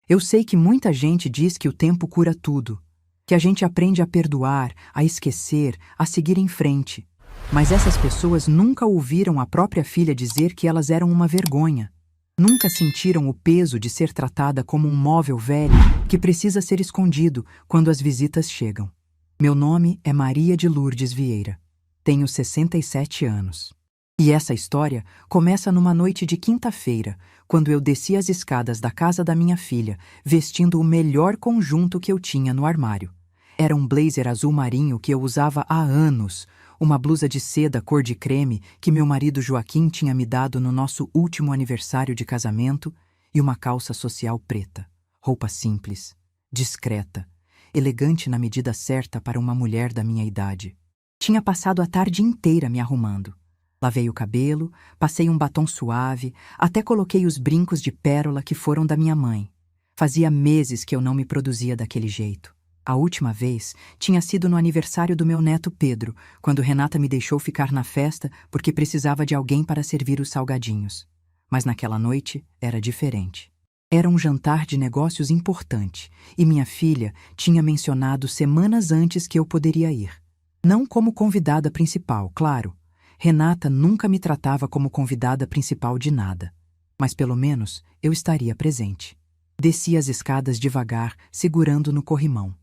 Eu sei que muita gente diz que o tempo cura tudo, que a gente aprende a perdoar, a esquecer, a seguir em frente. Mas essas pessoas nunca ouviram a própria filha dizer que elas eram uma vergonha. Nunca sentiram o peso de ser tratada como um móvel velho que precisa ser escondido quando as visitas chegam. Meu nome é Maria de Lourdes Vieira. Tenho 67 anos. E essa história começa numa noite de quinta-feira, quando eu desci as escadas da casa da minha filha, vestindo o melhor conjunto que eu tinha no armário. Era um blazer azul marinho que eu usava há anos, uma blusa de seda cor de creme que meu marido Joaquim tinha me dado no nosso último aniversário de casamento e uma calça social preta. Roupa simples, discreta, elegante na medida certa para uma mulher da minha idade. Tinha passado a tarde inteira me arrumando. Lavei o cabelo, passei um batom suave, até coloquei os brincos de pérola que foram da minha mãe. Fazia meses que eu não me produzia daquele jeito. A última vez tinha sido no aniversário do meu neto Pedro, quando Renata me deixou ficar na festa porque precisava de alguém para servir os salgadinhos. Mas naquela noite era diferente. Era um jantar de negócios importante e minha filha tinha mencionado semanas antes que eu poderia ir. Não como convidada principal, claro. Renata nunca me tratava como convidada principal de nada, mas pelo menos eu estaria presente. Desci as escadas devagar, segurando no corrimão.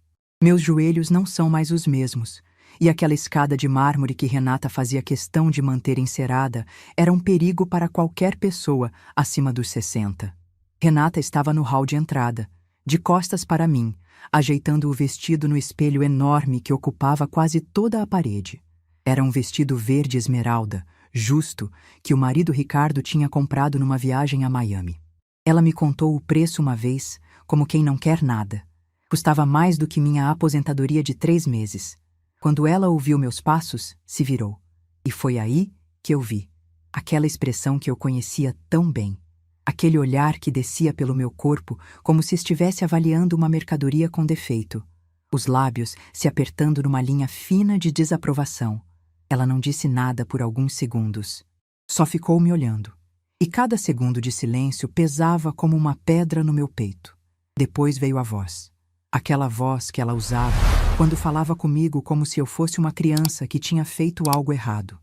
Meus joelhos não são mais os mesmos, e aquela escada de mármore que Renata fazia questão de manter encerada era um perigo para qualquer pessoa acima dos 60. Renata estava no hall de entrada, de costas para mim, ajeitando o vestido no espelho enorme que ocupava quase toda a parede. Era um vestido verde esmeralda, justo, que o marido Ricardo tinha comprado numa viagem a Miami. Ela me contou o preço uma vez, como quem não quer nada. Custava mais do que minha aposentadoria de 3 meses. Quando ela ouviu meus passos, se virou. E foi aí que eu vi. Aquela expressão que eu conhecia tão bem. Aquele olhar que descia pelo meu corpo como se estivesse avaliando uma mercadoria com defeito. Os lábios se apertando numa linha fina de desaprovação. Ela não disse nada por alguns segundos. Só ficou me olhando. E cada segundo de silêncio pesava como uma pedra no meu peito. Depois veio a voz. Aquela voz que ela usava quando falava comigo como se eu fosse uma criança que tinha feito algo errado.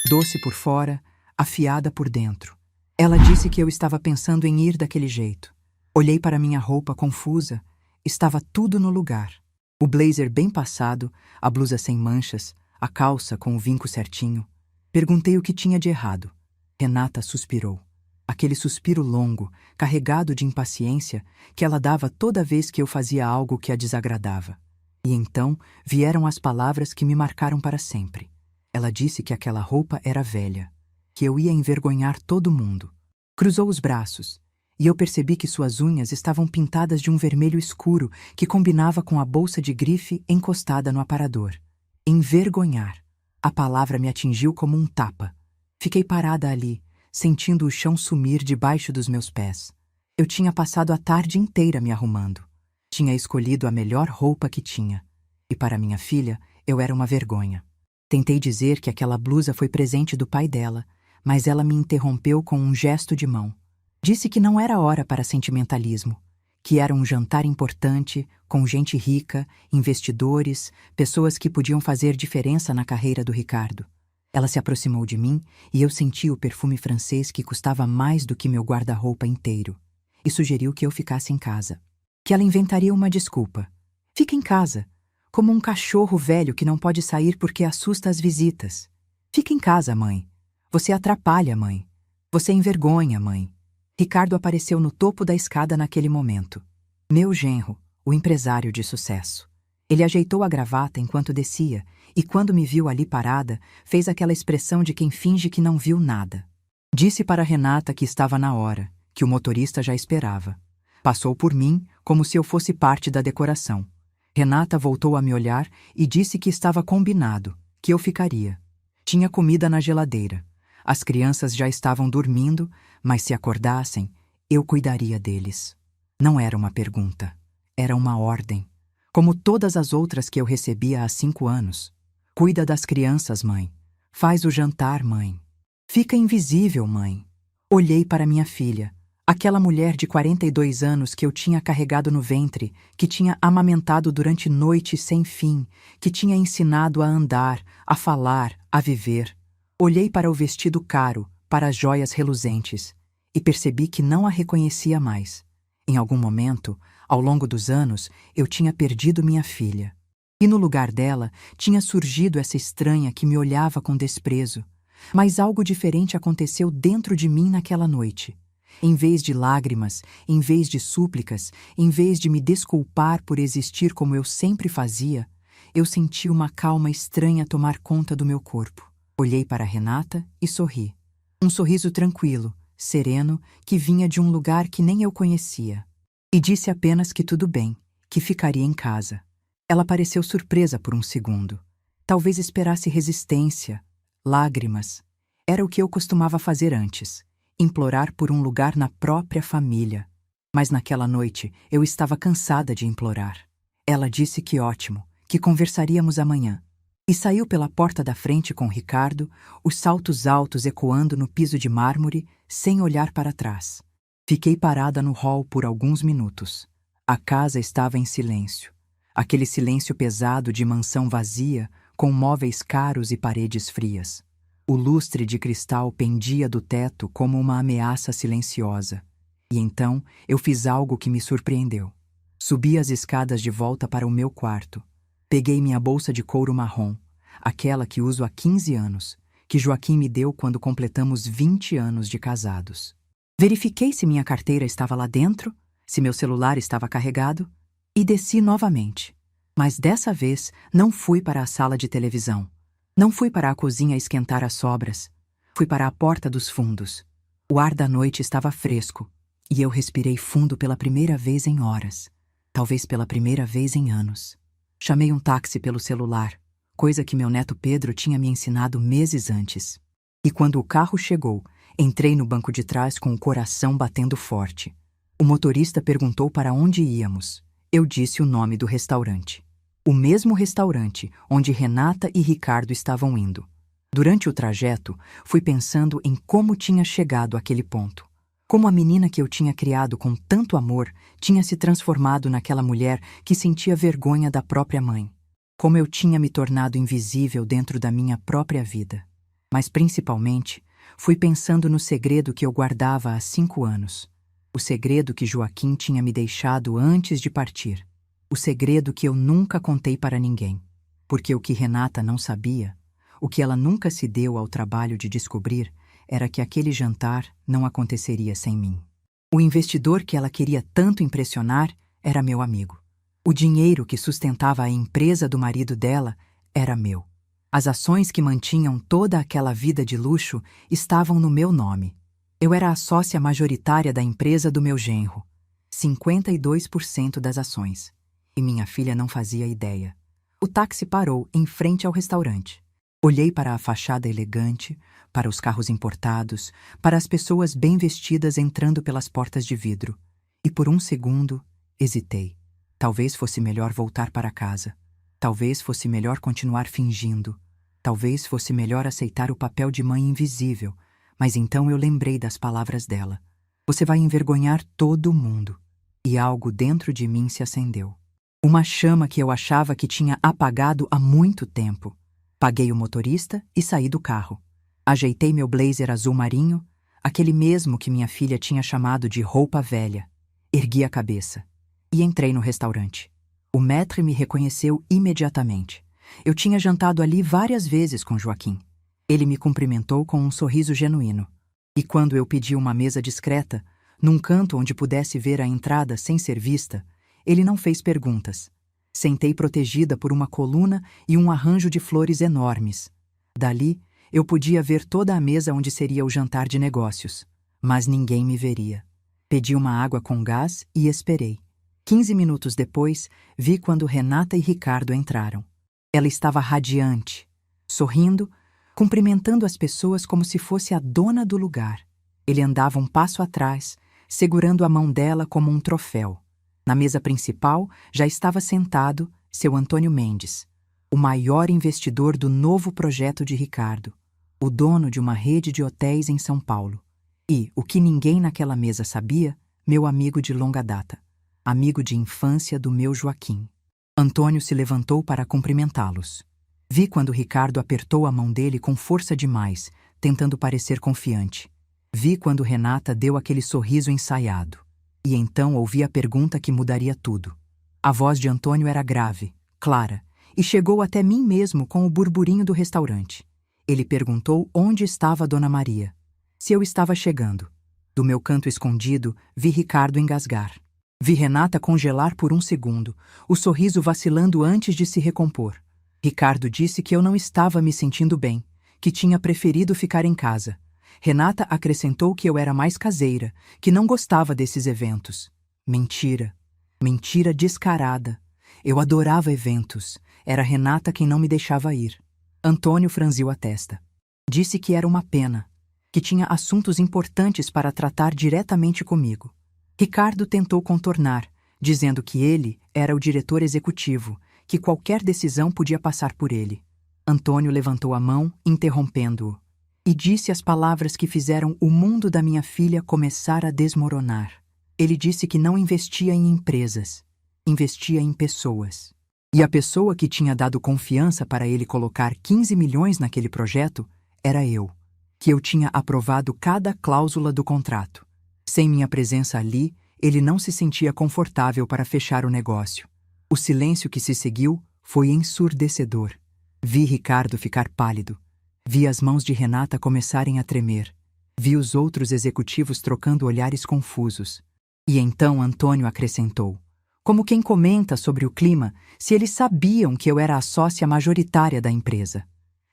Doce por fora, afiada por dentro. Ela disse que eu estava pensando em ir daquele jeito. Olhei para minha roupa confusa. Estava tudo no lugar. O blazer bem passado, a blusa sem manchas, a calça com o vinco certinho. Perguntei o que tinha de errado. Renata suspirou. Aquele suspiro longo, carregado de impaciência, que ela dava toda vez que eu fazia algo que a desagradava. E então vieram as palavras que me marcaram para sempre. Ela disse que aquela roupa era velha, que eu ia envergonhar todo mundo. Cruzou os braços, e eu percebi que suas unhas estavam pintadas de um vermelho escuro que combinava com a bolsa de grife encostada no aparador. Envergonhar. A palavra me atingiu como um tapa. Fiquei parada ali, sentindo o chão sumir debaixo dos meus pés. Eu tinha passado a tarde inteira me arrumando. Tinha escolhido a melhor roupa que tinha. E para minha filha, eu era uma vergonha. Tentei dizer que aquela blusa foi presente do pai dela, mas ela me interrompeu com um gesto de mão. Disse que não era hora para sentimentalismo, que era um jantar importante, com gente rica, investidores, pessoas que podiam fazer diferença na carreira do Ricardo. Ela se aproximou de mim e eu senti o perfume francês que custava mais do que meu guarda-roupa inteiro, e sugeriu que eu ficasse em casa. Que ela inventaria uma desculpa. Fica em casa, como um cachorro velho que não pode sair porque assusta as visitas. Fica em casa, mãe. Você atrapalha, mãe. Você envergonha, mãe. Ricardo apareceu no topo da escada naquele momento. Meu genro, o empresário de sucesso. Ele ajeitou a gravata enquanto descia e, quando me viu ali parada, fez aquela expressão de quem finge que não viu nada. Disse para Renata que estava na hora, que o motorista já esperava. Passou por mim como se eu fosse parte da decoração. Renata voltou a me olhar e disse que estava combinado, que eu ficaria. Tinha comida na geladeira. As crianças já estavam dormindo, mas se acordassem, eu cuidaria deles. Não era uma pergunta, era uma ordem. Como todas as outras que eu recebia há 5 anos. Cuida das crianças, mãe. Faz o jantar, mãe. Fica invisível, mãe. Olhei para minha filha. Aquela mulher de 42 anos que eu tinha carregado no ventre, que tinha amamentado durante noites sem fim, que tinha ensinado a andar, a falar, a viver. Olhei para o vestido caro, para as joias reluzentes, e percebi que não a reconhecia mais. Em algum momento, ao longo dos anos, eu tinha perdido minha filha. E no lugar dela, tinha surgido essa estranha que me olhava com desprezo. Mas algo diferente aconteceu dentro de mim naquela noite. Em vez de lágrimas, em vez de súplicas, em vez de me desculpar por existir como eu sempre fazia, eu senti uma calma estranha tomar conta do meu corpo. Olhei para Renata e sorri. Um sorriso tranquilo, sereno, que vinha de um lugar que nem eu conhecia. E disse apenas que tudo bem, que ficaria em casa. Ela pareceu surpresa por um segundo. Talvez esperasse resistência, lágrimas. Era o que eu costumava fazer antes. Implorar por um lugar na própria família. Mas naquela noite eu estava cansada de implorar. Ela disse que ótimo, que conversaríamos amanhã. E saiu pela porta da frente com Ricardo, os saltos altos ecoando no piso de mármore, sem olhar para trás. Fiquei parada no hall por alguns minutos. A casa estava em silêncio. Aquele silêncio pesado de mansão vazia, com móveis caros e paredes frias. O lustre de cristal pendia do teto como uma ameaça silenciosa. E então eu fiz algo que me surpreendeu. Subi as escadas de volta para o meu quarto. Peguei minha bolsa de couro marrom, aquela que uso há 15 anos, que Joaquim me deu quando completamos 20 anos de casados. Verifiquei se minha carteira estava lá dentro, se meu celular estava carregado, e desci novamente. Mas dessa vez não fui para a sala de televisão. Não fui para a cozinha esquentar as sobras. Fui para a porta dos fundos. O ar da noite estava fresco, e eu respirei fundo pela primeira vez em horas. Talvez pela primeira vez em anos. Chamei um táxi pelo celular, coisa que meu neto Pedro tinha me ensinado meses antes. E quando o carro chegou, entrei no banco de trás com o coração batendo forte. O motorista perguntou para onde íamos. Eu disse o nome do restaurante. O mesmo restaurante onde Renata e Ricardo estavam indo. Durante o trajeto, fui pensando em como tinha chegado àquele ponto. Como a menina que eu tinha criado com tanto amor tinha se transformado naquela mulher que sentia vergonha da própria mãe. Como eu tinha me tornado invisível dentro da minha própria vida. Mas principalmente, fui pensando no segredo que eu guardava há 5 anos. O segredo que Joaquim tinha me deixado antes de partir. O segredo que eu nunca contei para ninguém. Porque o que Renata não sabia, o que ela nunca se deu ao trabalho de descobrir, era que aquele jantar não aconteceria sem mim. O investidor que ela queria tanto impressionar era meu amigo. O dinheiro que sustentava a empresa do marido dela era meu. As ações que mantinham toda aquela vida de luxo estavam no meu nome. Eu era a sócia majoritária da empresa do meu genro. 52% das ações. E minha filha não fazia ideia. O táxi parou em frente ao restaurante. Olhei para a fachada elegante, para os carros importados, para as pessoas bem vestidas entrando pelas portas de vidro. E por um segundo, hesitei. Talvez fosse melhor voltar para casa. Talvez fosse melhor continuar fingindo. Talvez fosse melhor aceitar o papel de mãe invisível. Mas então eu lembrei das palavras dela. Você vai envergonhar todo mundo. E algo dentro de mim se acendeu. Uma chama que eu achava que tinha apagado há muito tempo. Paguei o motorista e saí do carro. Ajeitei meu blazer azul marinho, aquele mesmo que minha filha tinha chamado de roupa velha. Ergui a cabeça. E entrei no restaurante. O maître me reconheceu imediatamente. Eu tinha jantado ali várias vezes com Joaquim. Ele me cumprimentou com um sorriso genuíno. E quando eu pedi uma mesa discreta, num canto onde pudesse ver a entrada sem ser vista, ele não fez perguntas. Sentei protegida por uma coluna e um arranjo de flores enormes. Dali, eu podia ver toda a mesa onde seria o jantar de negócios. Mas ninguém me veria. Pedi uma água com gás e esperei. 15 minutos depois, vi quando Renata e Ricardo entraram. Ela estava radiante, sorrindo, cumprimentando as pessoas como se fosse a dona do lugar. Ele andava um passo atrás, segurando a mão dela como um troféu. Na mesa principal já estava sentado seu Antônio Mendes, o maior investidor do novo projeto de Ricardo, o dono de uma rede de hotéis em São Paulo. E, o que ninguém naquela mesa sabia, meu amigo de longa data, amigo de infância do meu Joaquim. Antônio se levantou para cumprimentá-los. Vi quando Ricardo apertou a mão dele com força demais, tentando parecer confiante. Vi quando Renata deu aquele sorriso ensaiado. E então ouvi a pergunta que mudaria tudo. A voz de Antônio era grave, clara, e chegou até mim mesmo com o burburinho do restaurante. Ele perguntou onde estava Dona Maria. Se eu estava chegando. Do meu canto escondido, vi Ricardo engasgar. Vi Renata congelar por um segundo, o sorriso vacilando antes de se recompor. Ricardo disse que eu não estava me sentindo bem, que tinha preferido ficar em casa. Renata acrescentou que eu era mais caseira, que não gostava desses eventos. Mentira. Mentira descarada. Eu adorava eventos. Era Renata quem não me deixava ir. Antônio franziu a testa. Disse que era uma pena, que tinha assuntos importantes para tratar diretamente comigo. Ricardo tentou contornar, dizendo que ele era o diretor executivo, que qualquer decisão podia passar por ele. Antônio levantou a mão, interrompendo-o, e disse as palavras que fizeram o mundo da minha filha começar a desmoronar. Ele disse que não investia em empresas, investia em pessoas. E a pessoa que tinha dado confiança para ele colocar 15 milhões naquele projeto era eu, que eu tinha aprovado cada cláusula do contrato. Sem minha presença ali, ele não se sentia confortável para fechar o negócio. O silêncio que se seguiu foi ensurdecedor. Vi Ricardo ficar pálido. Vi as mãos de Renata começarem a tremer. Vi os outros executivos trocando olhares confusos. E então Antônio acrescentou, como quem comenta sobre o clima, se eles sabiam que eu era a sócia majoritária da empresa.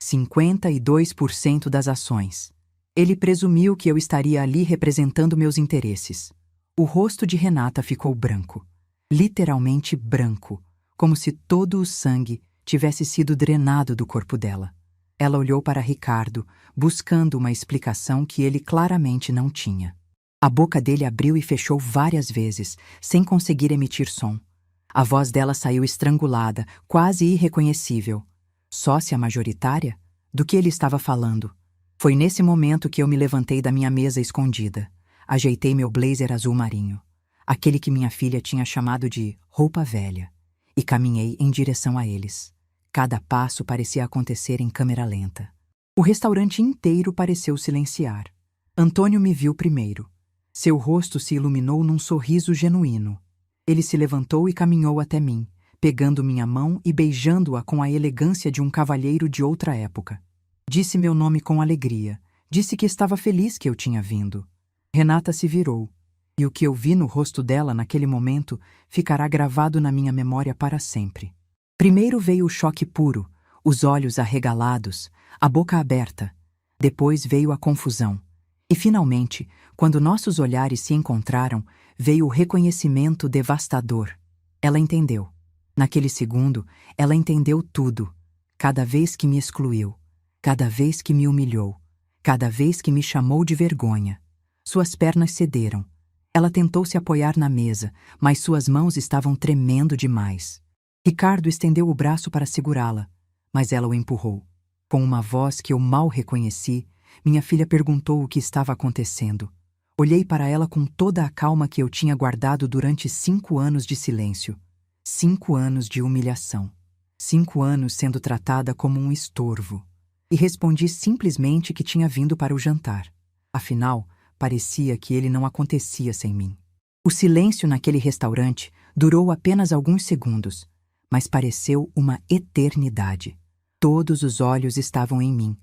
52% das ações. Ele presumiu que eu estaria ali representando meus interesses. O rosto de Renata ficou branco. Literalmente branco, como se todo o sangue tivesse sido drenado do corpo dela. Ela olhou para Ricardo, buscando uma explicação que ele claramente não tinha. A boca dele abriu e fechou várias vezes, sem conseguir emitir som. A voz dela saiu estrangulada, quase irreconhecível. Sócia majoritária? Do que ele estava falando? Foi nesse momento que eu me levantei da minha mesa escondida. Ajeitei meu blazer azul marinho, aquele que minha filha tinha chamado de roupa velha, e caminhei em direção a eles. Cada passo parecia acontecer em câmera lenta. O restaurante inteiro pareceu silenciar. Antônio me viu primeiro. Seu rosto se iluminou num sorriso genuíno. Ele se levantou e caminhou até mim, pegando minha mão e beijando-a com a elegância de um cavalheiro de outra época. Disse meu nome com alegria. Disse que estava feliz que eu tinha vindo. Renata se virou, e o que eu vi no rosto dela naquele momento ficará gravado na minha memória para sempre. Primeiro veio o choque puro, os olhos arregalados, a boca aberta. Depois veio a confusão. E, finalmente, quando nossos olhares se encontraram, veio o reconhecimento devastador. Ela entendeu. Naquele segundo, ela entendeu tudo. Cada vez que me excluiu, cada vez que me humilhou, cada vez que me chamou de vergonha. Suas pernas cederam. Ela tentou se apoiar na mesa, mas suas mãos estavam tremendo demais. Ricardo estendeu o braço para segurá-la, mas ela o empurrou. Com uma voz que eu mal reconheci, minha filha perguntou o que estava acontecendo. Olhei para ela com toda a calma que eu tinha guardado durante 5 anos de silêncio. 5 anos de humilhação. 5 anos sendo tratada como um estorvo. E respondi simplesmente que tinha vindo para o jantar. Afinal, parecia que ele não acontecia sem mim. O silêncio naquele restaurante durou apenas alguns segundos, mas pareceu uma eternidade. Todos os olhos estavam em mim.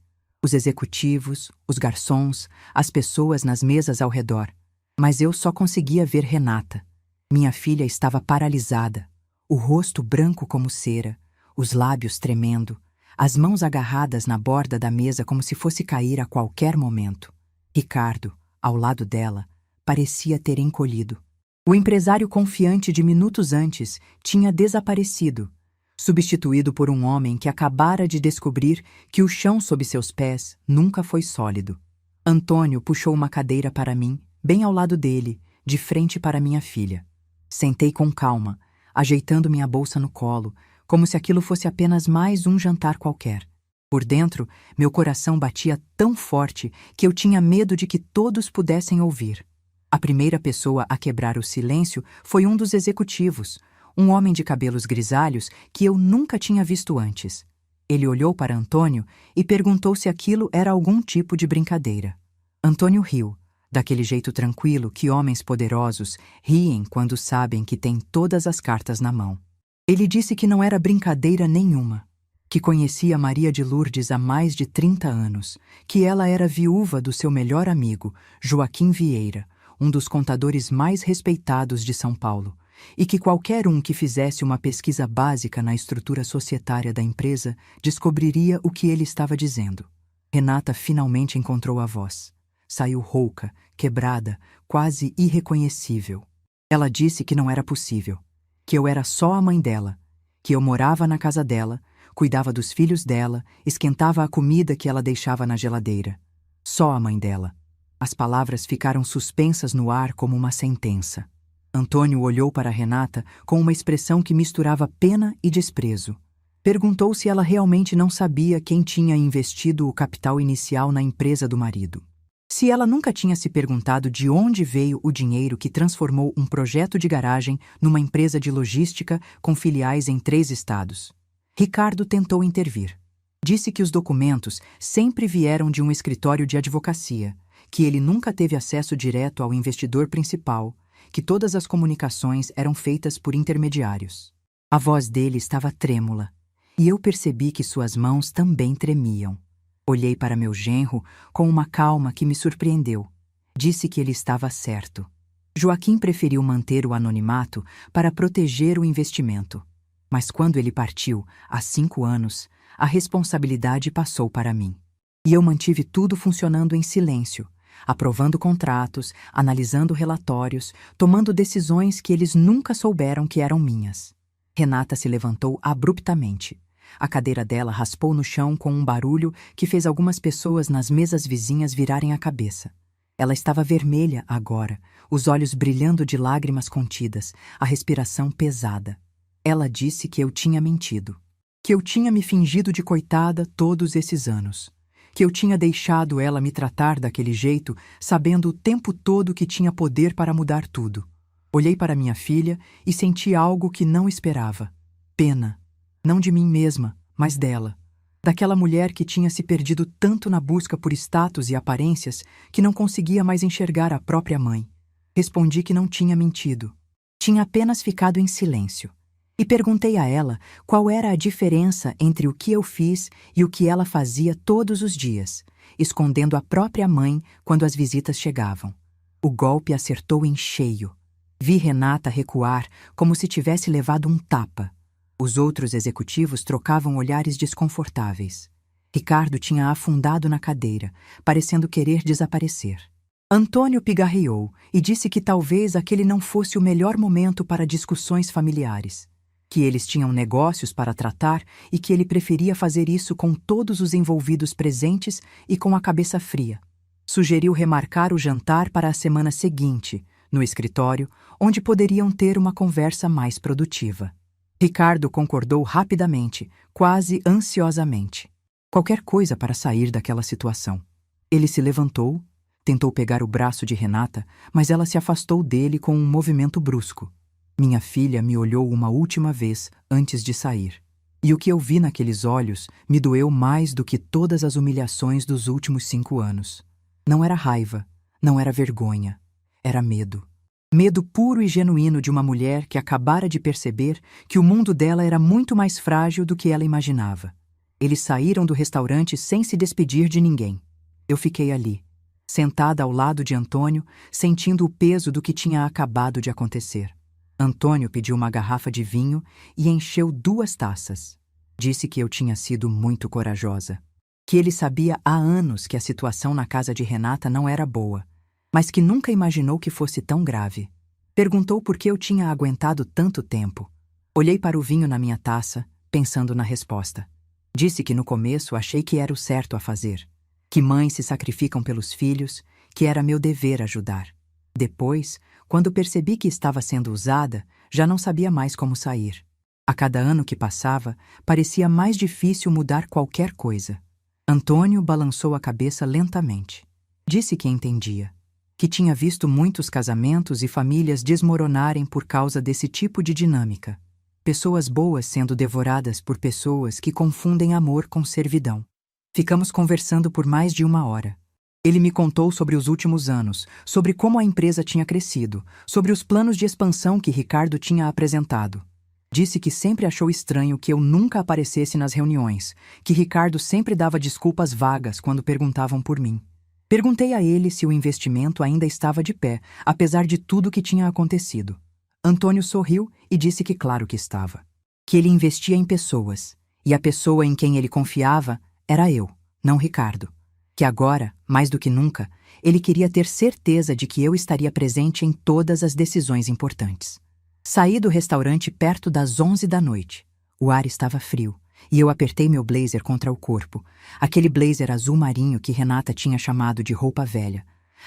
Os executivos, os garçons, as pessoas nas mesas ao redor. Mas eu só conseguia ver Renata. Minha filha estava paralisada, o rosto branco como cera, os lábios tremendo, as mãos agarradas na borda da mesa como se fosse cair a qualquer momento. Ricardo, ao lado dela, parecia ter encolhido. O empresário confiante de minutos antes tinha desaparecido, substituído por um homem que acabara de descobrir que o chão sob seus pés nunca foi sólido. Antônio puxou uma cadeira para mim, bem ao lado dele, de frente para minha filha. Sentei com calma, ajeitando minha bolsa no colo, como se aquilo fosse apenas mais um jantar qualquer. Por dentro, meu coração batia tão forte que eu tinha medo de que todos pudessem ouvir. A primeira pessoa a quebrar o silêncio foi um dos executivos, um homem de cabelos grisalhos que eu nunca tinha visto antes. Ele olhou para Antônio e perguntou se aquilo era algum tipo de brincadeira. Antônio riu, daquele jeito tranquilo que homens poderosos riem quando sabem que têm todas as cartas na mão. Ele disse que não era brincadeira nenhuma, que conhecia Maria de Lourdes há mais de 30 anos, que ela era viúva do seu melhor amigo, Joaquim Vieira, um dos contadores mais respeitados de São Paulo, e que qualquer um que fizesse uma pesquisa básica na estrutura societária da empresa descobriria o que ele estava dizendo. Renata finalmente encontrou a voz. Saiu rouca, quebrada, quase irreconhecível. Ela disse que não era possível, que eu era só a mãe dela, que eu morava na casa dela, cuidava dos filhos dela, esquentava a comida que ela deixava na geladeira. Só a mãe dela. As palavras ficaram suspensas no ar como uma sentença. Antônio olhou para Renata com uma expressão que misturava pena e desprezo. Perguntou se ela realmente não sabia quem tinha investido o capital inicial na empresa do marido. Se ela nunca tinha se perguntado de onde veio o dinheiro que transformou um projeto de garagem numa empresa de logística com filiais em 3 estados. Ricardo tentou intervir. Disse que os documentos sempre vieram de um escritório de advocacia, que ele nunca teve acesso direto ao investidor principal, que todas as comunicações eram feitas por intermediários. A voz dele estava trêmula, e eu percebi que suas mãos também tremiam. Olhei para meu genro com uma calma que me surpreendeu. Disse que ele estava certo. Joaquim preferiu manter o anonimato para proteger o investimento. Mas quando ele partiu, há 5 anos, a responsabilidade passou para mim. E eu mantive tudo funcionando em silêncio, aprovando contratos, analisando relatórios, tomando decisões que eles nunca souberam que eram minhas. Renata se levantou abruptamente. A cadeira dela raspou no chão com um barulho que fez algumas pessoas nas mesas vizinhas virarem a cabeça. Ela estava vermelha agora, os olhos brilhando de lágrimas contidas, a respiração pesada. Ela disse que eu tinha mentido, que eu tinha me fingido de coitada todos esses anos, que eu tinha deixado ela me tratar daquele jeito, sabendo o tempo todo que tinha poder para mudar tudo. Olhei para minha filha e senti algo que não esperava. Pena. Não de mim mesma, mas dela. Daquela mulher que tinha se perdido tanto na busca por status e aparências que não conseguia mais enxergar a própria mãe. Respondi que não tinha mentido. Tinha apenas ficado em silêncio. E perguntei a ela qual era a diferença entre o que eu fiz e o que ela fazia todos os dias, escondendo a própria mãe quando as visitas chegavam. O golpe acertou em cheio. Vi Renata recuar como se tivesse levado um tapa. Os outros executivos trocavam olhares desconfortáveis. Ricardo tinha afundado na cadeira, parecendo querer desaparecer. Antônio pigarreou e disse que talvez aquele não fosse o melhor momento para discussões familiares, que eles tinham negócios para tratar e que ele preferia fazer isso com todos os envolvidos presentes e com a cabeça fria. Sugeriu remarcar o jantar para a semana seguinte, no escritório, onde poderiam ter uma conversa mais produtiva. Ricardo concordou rapidamente, quase ansiosamente. Qualquer coisa para sair daquela situação. Ele se levantou, tentou pegar o braço de Renata, mas ela se afastou dele com um movimento brusco. Minha filha me olhou uma última vez antes de sair. E o que eu vi naqueles olhos me doeu mais do que todas as humilhações dos últimos 5 anos. Não era raiva, não era vergonha, era medo. Medo puro e genuíno de uma mulher que acabara de perceber que o mundo dela era muito mais frágil do que ela imaginava. Eles saíram do restaurante sem se despedir de ninguém. Eu fiquei ali, sentada ao lado de Antônio, sentindo o peso do que tinha acabado de acontecer. Antônio pediu uma garrafa de vinho e encheu 2 taças. Disse que eu tinha sido muito corajosa, que ele sabia há anos que a situação na casa de Renata não era boa, mas que nunca imaginou que fosse tão grave. Perguntou por que eu tinha aguentado tanto tempo. Olhei para o vinho na minha taça, pensando na resposta. Disse que no começo achei que era o certo a fazer, que mães se sacrificam pelos filhos, que era meu dever ajudar. Depois, quando percebi que estava sendo usada, já não sabia mais como sair. A cada ano que passava, parecia mais difícil mudar qualquer coisa. Antônio balançou a cabeça lentamente. Disse que entendia, que tinha visto muitos casamentos e famílias desmoronarem por causa desse tipo de dinâmica. Pessoas boas sendo devoradas por pessoas que confundem amor com servidão. Ficamos conversando por mais de 1 hora. Ele me contou sobre os últimos anos, sobre como a empresa tinha crescido, sobre os planos de expansão que Ricardo tinha apresentado. Disse que sempre achou estranho que eu nunca aparecesse nas reuniões, que Ricardo sempre dava desculpas vagas quando perguntavam por mim. Perguntei a ele se o investimento ainda estava de pé, apesar de tudo que tinha acontecido. Antônio sorriu e disse que claro que estava. Que ele investia em pessoas, e a pessoa em quem ele confiava era eu, não Ricardo. Que agora, mais do que nunca, ele queria ter certeza de que eu estaria presente em todas as decisões importantes. Saí do restaurante perto das 11 da noite. O ar estava frio, e eu apertei meu blazer contra o corpo, aquele blazer azul marinho que Renata tinha chamado de roupa velha.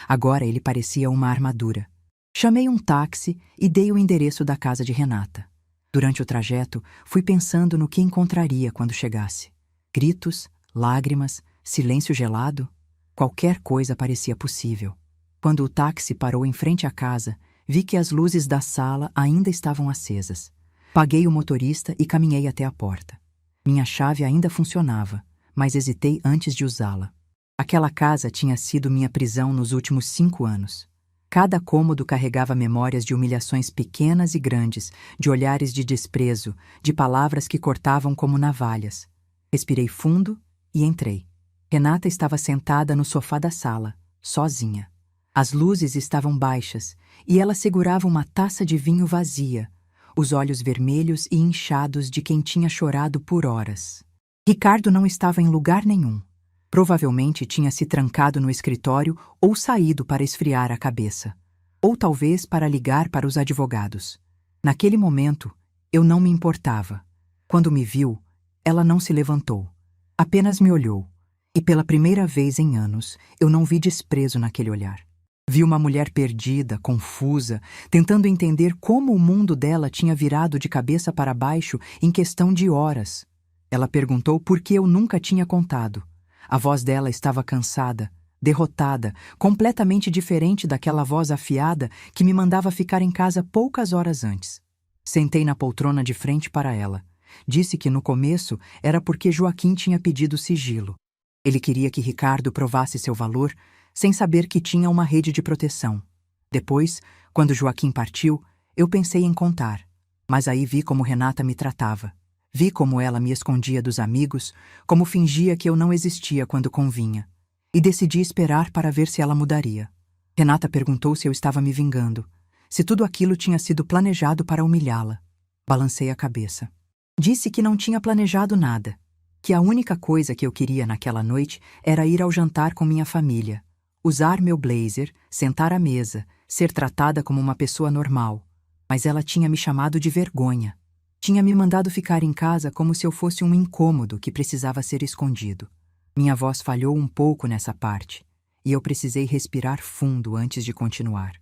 Agora ele parecia uma armadura. Chamei um táxi e dei o endereço da casa de Renata. Durante o trajeto, fui pensando no que encontraria quando chegasse. Gritos, lágrimas, silêncio gelado. Qualquer coisa parecia possível. Quando o táxi parou em frente à casa, vi que as luzes da sala ainda estavam acesas. Paguei o motorista e caminhei até a porta. Minha chave ainda funcionava, mas hesitei antes de usá-la. Aquela casa tinha sido minha prisão nos últimos 5 anos. Cada cômodo carregava memórias de humilhações pequenas e grandes, de olhares de desprezo, de palavras que cortavam como navalhas. Respirei fundo e entrei. Renata estava sentada no sofá da sala, sozinha. As luzes estavam baixas e ela segurava uma taça de vinho vazia, os olhos vermelhos e inchados de quem tinha chorado por horas. Ricardo não estava em lugar nenhum. Provavelmente tinha se trancado no escritório ou saído para esfriar a cabeça. Ou talvez para ligar para os advogados. Naquele momento, eu não me importava. Quando me viu, ela não se levantou. Apenas me olhou. E pela primeira vez em anos, eu não vi desprezo naquele olhar. Vi uma mulher perdida, confusa, tentando entender como o mundo dela tinha virado de cabeça para baixo em questão de horas. Ela perguntou por que eu nunca tinha contado. A voz dela estava cansada, derrotada, completamente diferente daquela voz afiada que me mandava ficar em casa poucas horas antes. Sentei na poltrona de frente para ela. Disse que no começo era porque Joaquim tinha pedido sigilo. Ele queria que Ricardo provasse seu valor, sem saber que tinha uma rede de proteção. Depois, quando Joaquim partiu, eu pensei em contar. Mas aí vi como Renata me tratava. Vi como ela me escondia dos amigos, como fingia que eu não existia quando convinha. E decidi esperar para ver se ela mudaria. Renata perguntou se eu estava me vingando, se tudo aquilo tinha sido planejado para humilhá-la. Balancei a cabeça. Disse que não tinha planejado nada, que a única coisa que eu queria naquela noite era ir ao jantar com minha família, usar meu blazer, sentar à mesa, ser tratada como uma pessoa normal. Mas ela tinha me chamado de vergonha. Tinha me mandado ficar em casa como se eu fosse um incômodo que precisava ser escondido. Minha voz falhou um pouco nessa parte, e eu precisei respirar fundo antes de continuar.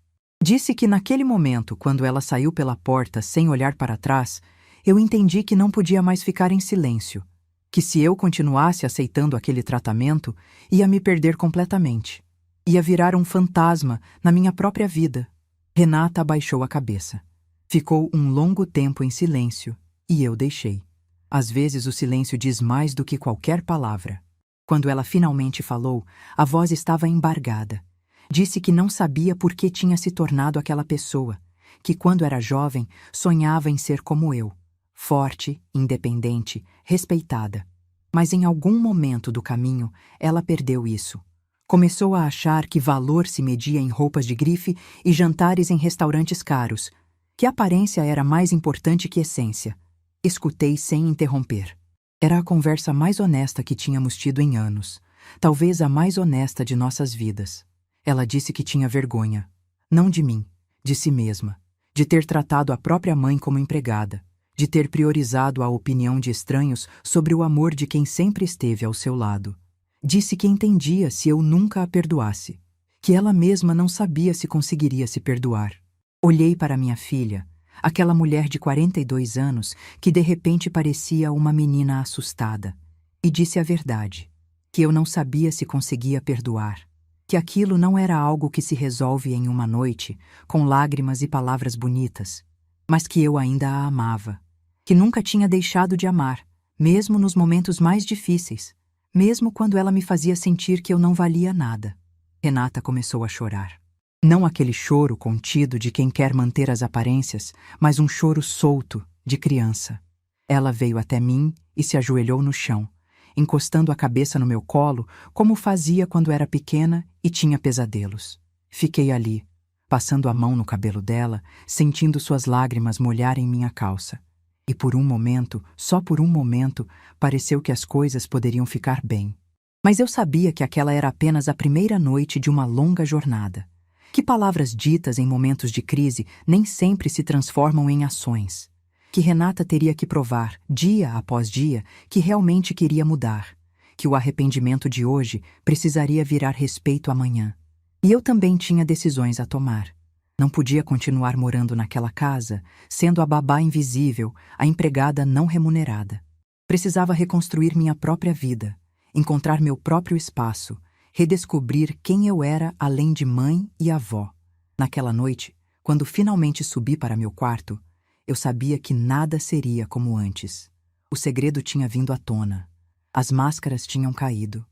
Disse que naquele momento, quando ela saiu pela porta sem olhar para trás, eu entendi que não podia mais ficar em silêncio, que se eu continuasse aceitando aquele tratamento, ia me perder completamente. Ia virar um fantasma na minha própria vida. Renata abaixou a cabeça. Ficou um longo tempo em silêncio, e eu deixei. Às vezes o silêncio diz mais do que qualquer palavra. Quando ela finalmente falou, a voz estava embargada. Disse que não sabia por que tinha se tornado aquela pessoa, que quando era jovem sonhava em ser como eu, forte, independente, respeitada. Mas em algum momento do caminho, ela perdeu isso. Começou a achar que valor se media em roupas de grife e jantares em restaurantes caros, que aparência era mais importante que essência. Escutei sem interromper. Era a conversa mais honesta que tínhamos tido em anos, talvez a mais honesta de nossas vidas. Ela disse que tinha vergonha, não de mim, de si mesma, de ter tratado a própria mãe como empregada, de ter priorizado a opinião de estranhos sobre o amor de quem sempre esteve ao seu lado. Disse que entendia se eu nunca a perdoasse, que ela mesma não sabia se conseguiria se perdoar. Olhei para minha filha, aquela mulher de 42 anos que de repente parecia uma menina assustada, e disse a verdade, que eu não sabia se conseguia perdoar, que aquilo não era algo que se resolve em uma noite, com lágrimas e palavras bonitas, mas que eu ainda a amava, que nunca tinha deixado de amar, mesmo nos momentos mais difíceis, mesmo quando ela me fazia sentir que eu não valia nada. Renata começou a chorar. Não aquele choro contido de quem quer manter as aparências, mas um choro solto, de criança. Ela veio até mim e se ajoelhou no chão, encostando a cabeça no meu colo, como fazia quando era pequena e tinha pesadelos. Fiquei ali, passando a mão no cabelo dela, sentindo suas lágrimas molharem minha calça. E por um momento, só por um momento, pareceu que as coisas poderiam ficar bem. Mas eu sabia que aquela era apenas a primeira noite de uma longa jornada. Que palavras ditas em momentos de crise nem sempre se transformam em ações. Que Renata teria que provar, dia após dia, que realmente queria mudar. Que o arrependimento de hoje precisaria virar respeito amanhã. E eu também tinha decisões a tomar. Não podia continuar morando naquela casa, sendo a babá invisível, a empregada não remunerada. Precisava reconstruir minha própria vida, encontrar meu próprio espaço, redescobrir quem eu era além de mãe e avó. Naquela noite, quando finalmente subi para meu quarto, eu sabia que nada seria como antes. O segredo tinha vindo à tona. As máscaras tinham caído.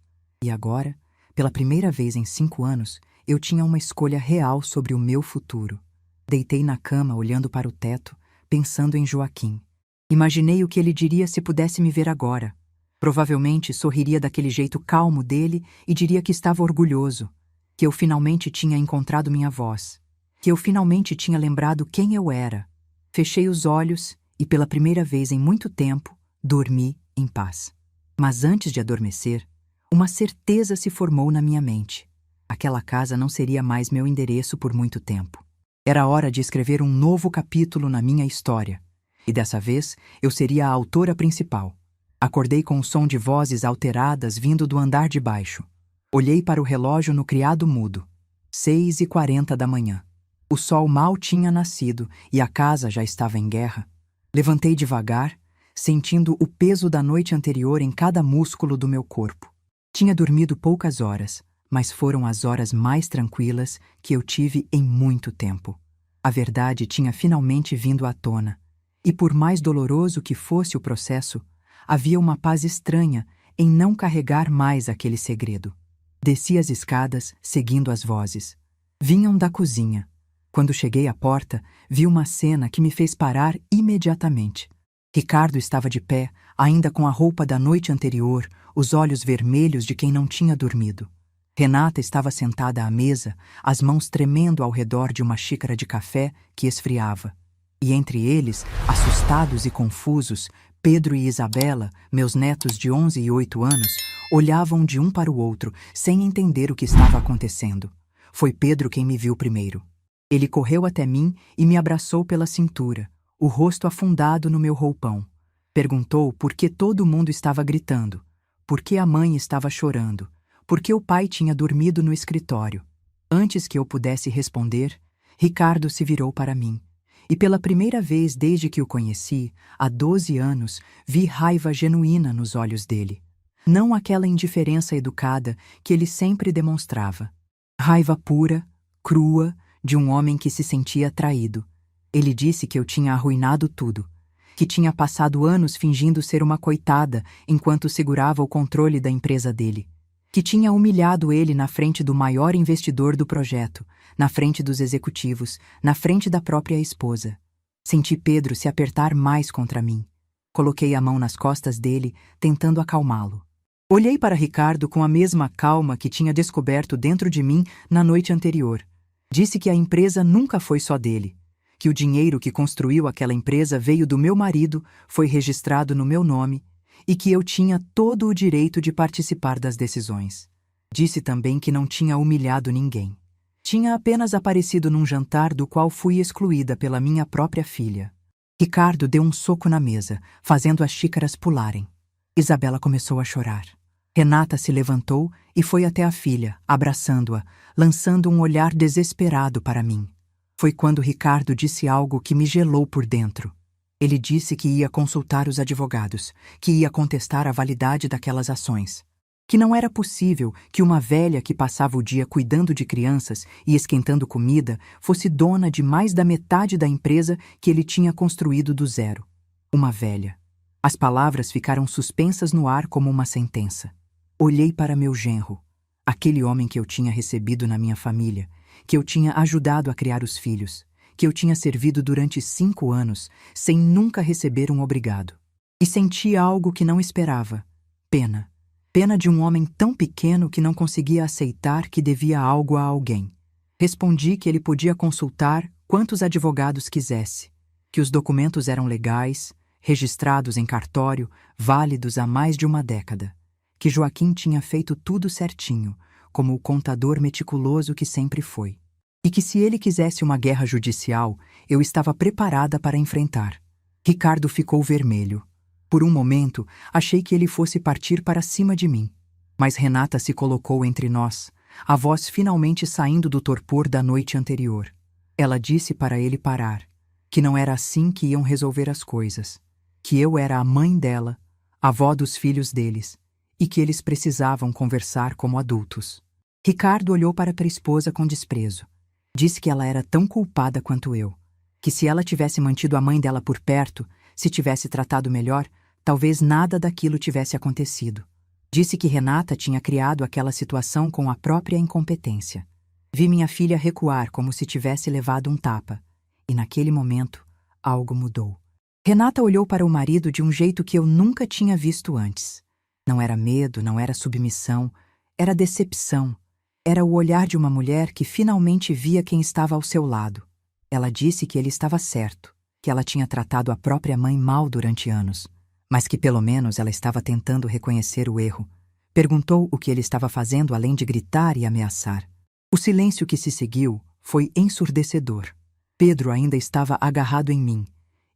E agora, pela primeira vez em 5 anos, eu tinha uma escolha real sobre o meu futuro. Deitei na cama olhando para o teto, pensando em Joaquim. Imaginei o que ele diria se pudesse me ver agora. Provavelmente sorriria daquele jeito calmo dele e diria que estava orgulhoso, que eu finalmente tinha encontrado minha voz, que eu finalmente tinha lembrado quem eu era. Fechei os olhos e, pela primeira vez em muito tempo, dormi em paz. Mas antes de adormecer, uma certeza se formou na minha mente. Aquela casa não seria mais meu endereço por muito tempo. Era hora de escrever um novo capítulo na minha história. E dessa vez, eu seria a autora principal. Acordei com o som de vozes alteradas vindo do andar de baixo. Olhei para o relógio no criado mudo. 6h40 da manhã. O sol mal tinha nascido e a casa já estava em guerra. Levantei devagar, sentindo o peso da noite anterior em cada músculo do meu corpo. Tinha dormido poucas horas, mas foram as horas mais tranquilas que eu tive em muito tempo. A verdade tinha finalmente vindo à tona, e por mais doloroso que fosse o processo, havia uma paz estranha em não carregar mais aquele segredo. Desci as escadas, seguindo as vozes. Vinham da cozinha. Quando cheguei à porta, vi uma cena que me fez parar imediatamente. Ricardo estava de pé, ainda com a roupa da noite anterior, os olhos vermelhos de quem não tinha dormido. Renata estava sentada à mesa, as mãos tremendo ao redor de uma xícara de café que esfriava. E entre eles, assustados e confusos, Pedro e Isabela, meus netos de 11 e 8 anos, olhavam de um para o outro, sem entender o que estava acontecendo. Foi Pedro quem me viu primeiro. Ele correu até mim e me abraçou pela cintura, o rosto afundado no meu roupão. Perguntou por que todo mundo estava gritando, por que a mãe estava chorando, por que o pai tinha dormido no escritório. Antes que eu pudesse responder, Ricardo se virou para mim. E pela primeira vez desde que o conheci, há 12 anos, vi raiva genuína nos olhos dele. Não aquela indiferença educada que ele sempre demonstrava. Raiva pura, crua, de um homem que se sentia traído. Ele disse que eu tinha arruinado tudo, que tinha passado anos fingindo ser uma coitada enquanto segurava o controle da empresa dele, que tinha humilhado ele na frente do maior investidor do projeto, na frente dos executivos, na frente da própria esposa. Senti Pedro se apertar mais contra mim. Coloquei a mão nas costas dele, tentando acalmá-lo. Olhei para Ricardo com a mesma calma que tinha descoberto dentro de mim na noite anterior. Disse que a empresa nunca foi só dele, que o dinheiro que construiu aquela empresa veio do meu marido, foi registrado no meu nome, e que eu tinha todo o direito de participar das decisões. Disse também que não tinha humilhado ninguém. Tinha apenas aparecido num jantar do qual fui excluída pela minha própria filha. Ricardo deu um soco na mesa, fazendo as xícaras pularem. Isabela começou a chorar. Renata se levantou e foi até a filha, abraçando-a, lançando um olhar desesperado para mim. Foi quando Ricardo disse algo que me gelou por dentro. Ele disse que ia consultar os advogados, que ia contestar a validade daquelas ações. Que não era possível que uma velha que passava o dia cuidando de crianças e esquentando comida fosse dona de mais da metade da empresa que ele tinha construído do zero. Uma velha. As palavras ficaram suspensas no ar como uma sentença. Olhei para meu genro, aquele homem que eu tinha recebido na minha família, que eu tinha ajudado a criar os filhos, que eu tinha servido durante 5 anos, sem nunca receber um obrigado. E senti algo que não esperava: pena. Pena de um homem tão pequeno que não conseguia aceitar que devia algo a alguém. Respondi que ele podia consultar quantos advogados quisesse, que os documentos eram legais, registrados em cartório, válidos há mais de uma década, que Joaquim tinha feito tudo certinho, como o contador meticuloso que sempre foi, e que se ele quisesse uma guerra judicial, eu estava preparada para enfrentar. Ricardo ficou vermelho. Por um momento, achei que ele fosse partir para cima de mim. Mas Renata se colocou entre nós, a voz finalmente saindo do torpor da noite anterior. Ela disse para ele parar, que não era assim que iam resolver as coisas, que eu era a mãe dela, avó dos filhos deles, e que eles precisavam conversar como adultos. Ricardo olhou para a esposa com desprezo. Disse que ela era tão culpada quanto eu, que se ela tivesse mantido a mãe dela por perto, se tivesse tratado melhor, talvez nada daquilo tivesse acontecido. Disse que Renata tinha criado aquela situação com a própria incompetência. Vi minha filha recuar como se tivesse levado um tapa, e naquele momento, algo mudou. Renata olhou para o marido de um jeito que eu nunca tinha visto antes. Não era medo, não era submissão, era decepção. Era o olhar de uma mulher que finalmente via quem estava ao seu lado. Ela disse que ele estava certo, que ela tinha tratado a própria mãe mal durante anos, mas que pelo menos ela estava tentando reconhecer o erro. Perguntou o que ele estava fazendo além de gritar e ameaçar. O silêncio que se seguiu foi ensurdecedor. Pedro ainda estava agarrado em mim.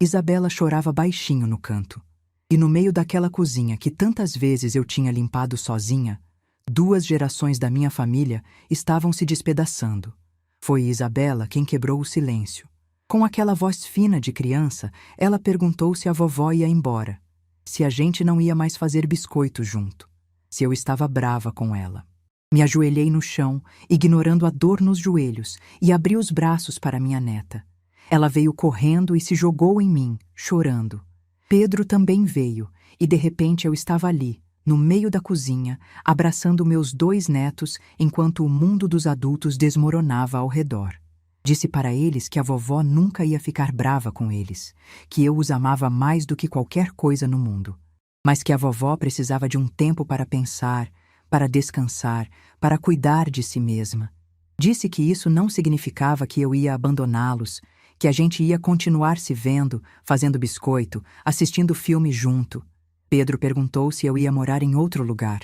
Isabela chorava baixinho no canto. E no meio daquela cozinha que tantas vezes eu tinha limpado sozinha, 2 gerações da minha família estavam se despedaçando. Foi Isabela quem quebrou o silêncio. Com aquela voz fina de criança, ela perguntou se a vovó ia embora, se a gente não ia mais fazer biscoito junto, se eu estava brava com ela. Me ajoelhei no chão, ignorando a dor nos joelhos, e abri os braços para minha neta. Ela veio correndo e se jogou em mim, chorando. Pedro também veio, e de repente eu estava ali, no meio da cozinha, abraçando meus 2 netos enquanto o mundo dos adultos desmoronava ao redor. Disse para eles que a vovó nunca ia ficar brava com eles, que eu os amava mais do que qualquer coisa no mundo, mas que a vovó precisava de um tempo para pensar, para descansar, para cuidar de si mesma. Disse que isso não significava que eu ia abandoná-los, que a gente ia continuar se vendo, fazendo biscoito, assistindo filme junto. Pedro perguntou se eu ia morar em outro lugar.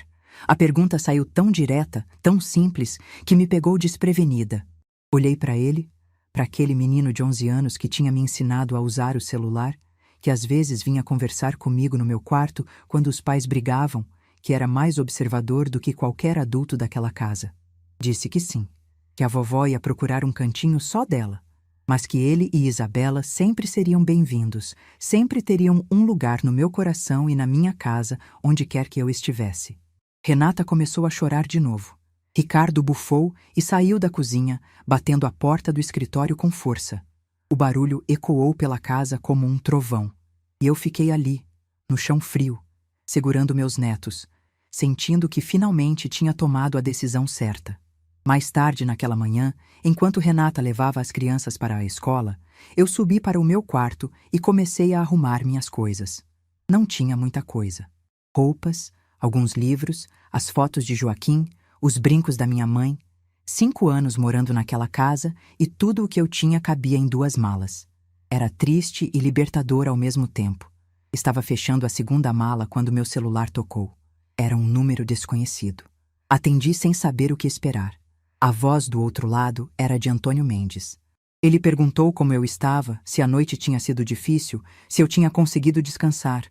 A pergunta saiu tão direta, tão simples, que me pegou desprevenida. Olhei para ele, para aquele menino de 11 anos que tinha me ensinado a usar o celular, que às vezes vinha conversar comigo no meu quarto quando os pais brigavam, que era mais observador do que qualquer adulto daquela casa. Disse que sim, que a vovó ia procurar um cantinho só dela, mas que ele e Isabela sempre seriam bem-vindos, sempre teriam um lugar no meu coração e na minha casa, onde quer que eu estivesse. Renata começou a chorar de novo. Ricardo bufou e saiu da cozinha, batendo a porta do escritório com força. O barulho ecoou pela casa como um trovão. E eu fiquei ali, no chão frio, segurando meus netos, sentindo que finalmente tinha tomado a decisão certa. Mais tarde naquela manhã, enquanto Renata levava as crianças para a escola, eu subi para o meu quarto e comecei a arrumar minhas coisas. Não tinha muita coisa. Roupas, alguns livros, as fotos de Joaquim, os brincos da minha mãe, 5 anos morando naquela casa e tudo o que eu tinha cabia em 2 malas. Era triste e libertador ao mesmo tempo. Estava fechando a 2ª mala quando meu celular tocou. Era um número desconhecido. Atendi sem saber o que esperar. A voz do outro lado era de Antônio Mendes. Ele perguntou como eu estava, se a noite tinha sido difícil, se eu tinha conseguido descansar.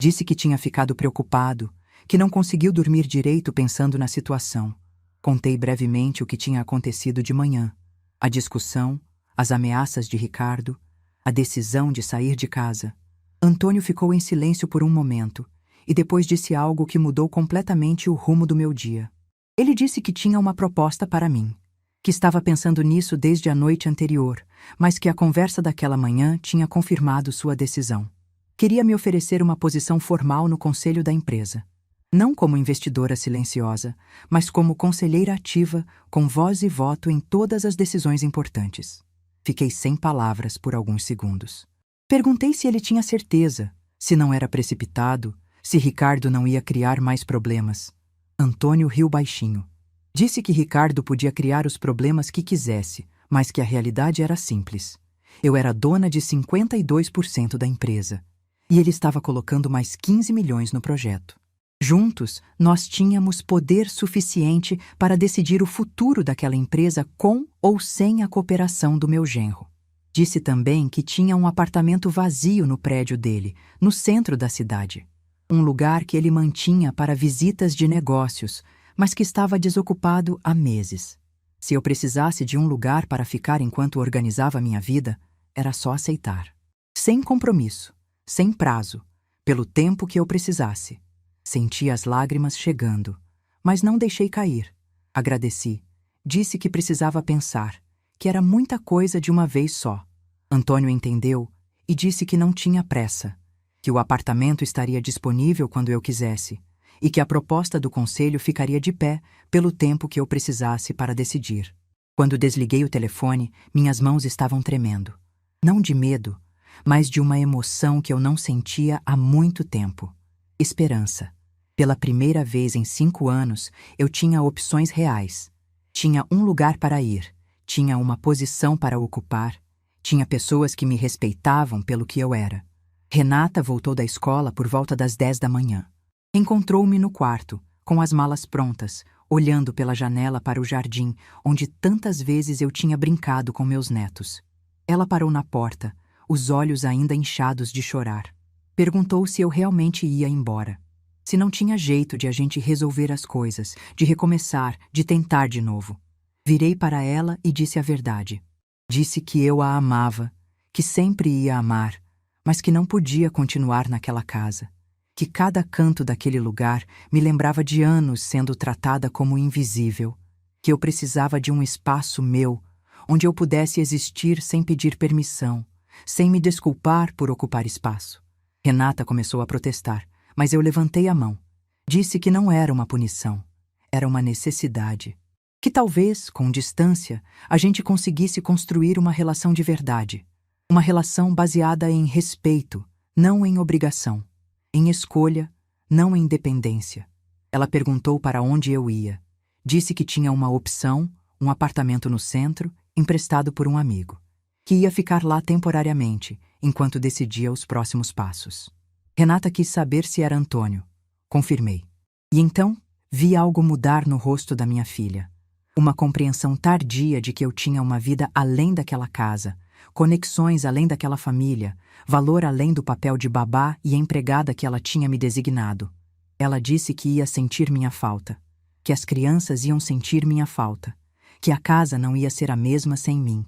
Disse que tinha ficado preocupado, que não conseguiu dormir direito pensando na situação. Contei brevemente o que tinha acontecido de manhã. A discussão, as ameaças de Ricardo, a decisão de sair de casa. Antônio ficou em silêncio por um momento e depois disse algo que mudou completamente o rumo do meu dia. Ele disse que tinha uma proposta para mim, que estava pensando nisso desde a noite anterior, mas que a conversa daquela manhã tinha confirmado sua decisão. Queria me oferecer uma posição formal no conselho da empresa. Não como investidora silenciosa, mas como conselheira ativa, com voz e voto em todas as decisões importantes. Fiquei sem palavras por alguns segundos. Perguntei se ele tinha certeza, se não era precipitado, se Ricardo não ia criar mais problemas. Antônio riu baixinho. Disse que Ricardo podia criar os problemas que quisesse, mas que a realidade era simples. Eu era dona de 52% da empresa, e ele estava colocando mais 15 milhões no projeto. Juntos, nós tínhamos poder suficiente para decidir o futuro daquela empresa com ou sem a cooperação do meu genro. Disse também que tinha um apartamento vazio no prédio dele, no centro da cidade. Um lugar que ele mantinha para visitas de negócios, mas que estava desocupado há meses. Se eu precisasse de um lugar para ficar enquanto organizava minha vida, era só aceitar. Sem compromisso, sem prazo, pelo tempo que eu precisasse. Senti as lágrimas chegando, mas não deixei cair. Agradeci. Disse que precisava pensar, que era muita coisa de uma vez só. Antônio entendeu e disse que não tinha pressa, que o apartamento estaria disponível quando eu quisesse e que a proposta do conselho ficaria de pé pelo tempo que eu precisasse para decidir. Quando desliguei o telefone, minhas mãos estavam tremendo. Não de medo, mas de uma emoção que eu não sentia há muito tempo. Esperança. Pela primeira vez em 5 anos, eu tinha opções reais. Tinha um lugar para ir, tinha uma posição para ocupar, tinha pessoas que me respeitavam pelo que eu era. Renata voltou da escola por volta das 10 da manhã. Encontrou-me no quarto, com as malas prontas, olhando pela janela para o jardim, onde tantas vezes eu tinha brincado com meus netos. Ela parou na porta, os olhos ainda inchados de chorar. Perguntou se eu realmente ia embora. Se não tinha jeito de a gente resolver as coisas, de recomeçar, de tentar de novo. Virei para ela e disse a verdade. Disse que eu a amava, que sempre ia amar, mas que não podia continuar naquela casa. Que cada canto daquele lugar me lembrava de anos sendo tratada como invisível. Que eu precisava de um espaço meu, onde eu pudesse existir sem pedir permissão, sem me desculpar por ocupar espaço. Renata começou a protestar, mas eu levantei a mão. Disse que não era uma punição, era uma necessidade. Que talvez, com distância, a gente conseguisse construir uma relação de verdade. Uma relação baseada em respeito, não em obrigação. Em escolha, não em dependência. Ela perguntou para onde eu ia. Disse que tinha uma opção, um apartamento no centro, emprestado por um amigo. Que ia ficar lá temporariamente, enquanto decidia os próximos passos. Renata quis saber se era Antônio. Confirmei. E então, vi algo mudar no rosto da minha filha. Uma compreensão tardia de que eu tinha uma vida além daquela casa, conexões além daquela família, valor além do papel de babá e empregada que ela tinha me designado. Ela disse que ia sentir minha falta, que as crianças iam sentir minha falta, que a casa não ia ser a mesma sem mim.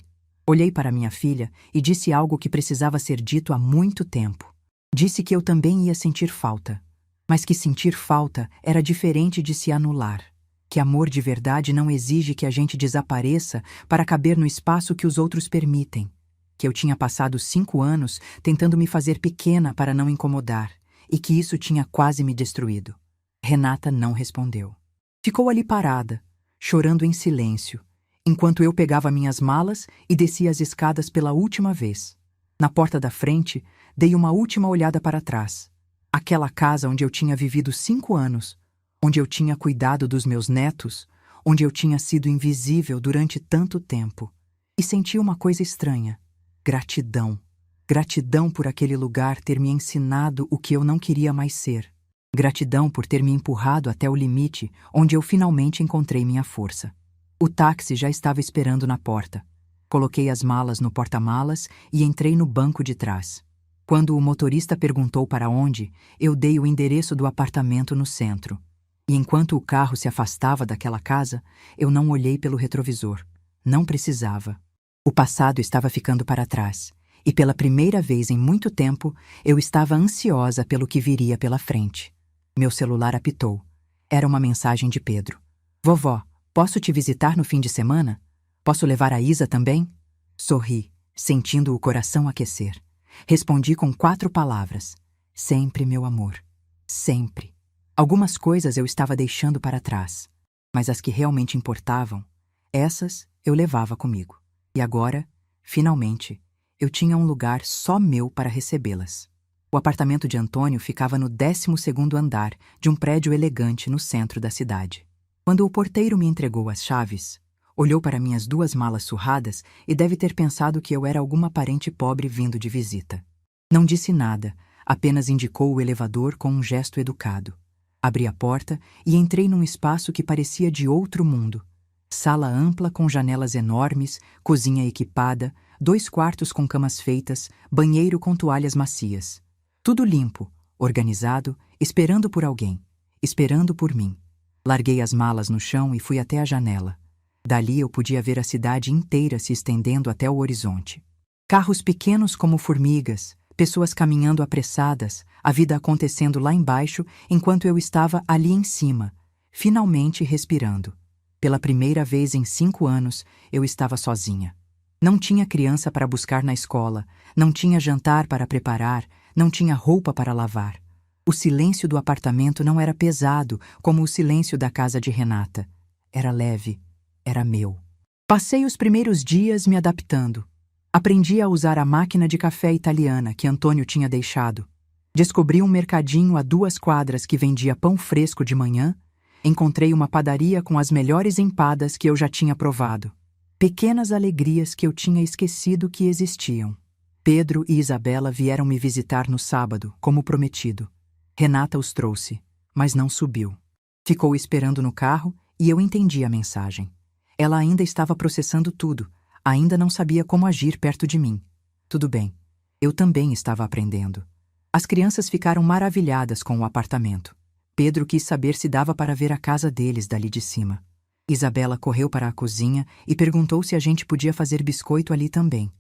Olhei para minha filha e disse algo que precisava ser dito há muito tempo. Disse que eu também ia sentir falta, mas que sentir falta era diferente de se anular, que amor de verdade não exige que a gente desapareça para caber no espaço que os outros permitem, que eu tinha passado 5 anos tentando me fazer pequena para não incomodar e que isso tinha quase me destruído. Renata não respondeu. Ficou ali parada, chorando em silêncio, enquanto eu pegava minhas malas e descia as escadas pela última vez. Na porta da frente, dei uma última olhada para trás. Aquela casa onde eu tinha vivido 5 anos, onde eu tinha cuidado dos meus netos, onde eu tinha sido invisível durante tanto tempo. E senti uma coisa estranha. Gratidão. Gratidão por aquele lugar ter me ensinado o que eu não queria mais ser. Gratidão por ter me empurrado até o limite, onde eu finalmente encontrei minha força. O táxi já estava esperando na porta. Coloquei as malas no porta-malas e entrei no banco de trás. Quando o motorista perguntou para onde, eu dei o endereço do apartamento no centro. E enquanto o carro se afastava daquela casa, eu não olhei pelo retrovisor. Não precisava. O passado estava ficando para trás, e pela primeira vez em muito tempo eu estava ansiosa pelo que viria pela frente. Meu celular apitou. Era uma mensagem de Pedro. Vovó, posso te visitar no fim de semana? Posso levar a Isa também? Sorri, sentindo o coração aquecer. Respondi com 4 palavras. Sempre, meu amor. Sempre. Algumas coisas eu estava deixando para trás, mas as que realmente importavam, essas eu levava comigo. E agora, finalmente, eu tinha um lugar só meu para recebê-las. O apartamento de Antônio ficava no 12º andar de um prédio elegante no centro da cidade. Quando o porteiro me entregou as chaves, olhou para minhas 2 malas surradas e deve ter pensado que eu era alguma parente pobre vindo de visita. Não disse nada, apenas indicou o elevador com um gesto educado. Abri a porta e entrei num espaço que parecia de outro mundo. Sala ampla com janelas enormes, cozinha equipada, 2 quartos com camas feitas, banheiro com toalhas macias. Tudo limpo, organizado, esperando por alguém, esperando por mim. Larguei as malas no chão e fui até a janela. Dali eu podia ver a cidade inteira se estendendo até o horizonte. Carros pequenos como formigas, pessoas caminhando apressadas, a vida acontecendo lá embaixo enquanto eu estava ali em cima, finalmente respirando. Pela primeira vez em 5 anos, eu estava sozinha. Não tinha criança para buscar na escola, não tinha jantar para preparar, não tinha roupa para lavar. O silêncio do apartamento não era pesado como o silêncio da casa de Renata. Era leve, era meu. Passei os primeiros dias me adaptando. Aprendi a usar a máquina de café italiana que Antônio tinha deixado. Descobri um mercadinho a 2 quadras que vendia pão fresco de manhã. Encontrei uma padaria com as melhores empadas que eu já tinha provado. Pequenas alegrias que eu tinha esquecido que existiam. Pedro e Isabela vieram me visitar no sábado, como prometido. Renata os trouxe, mas não subiu. Ficou esperando no carro e eu entendi a mensagem. Ela ainda estava processando tudo, ainda não sabia como agir perto de mim. Tudo bem, eu também estava aprendendo. As crianças ficaram maravilhadas com o apartamento. Pedro quis saber se dava para ver a casa deles dali de cima. Isabela correu para a cozinha e perguntou se a gente podia fazer biscoito ali também.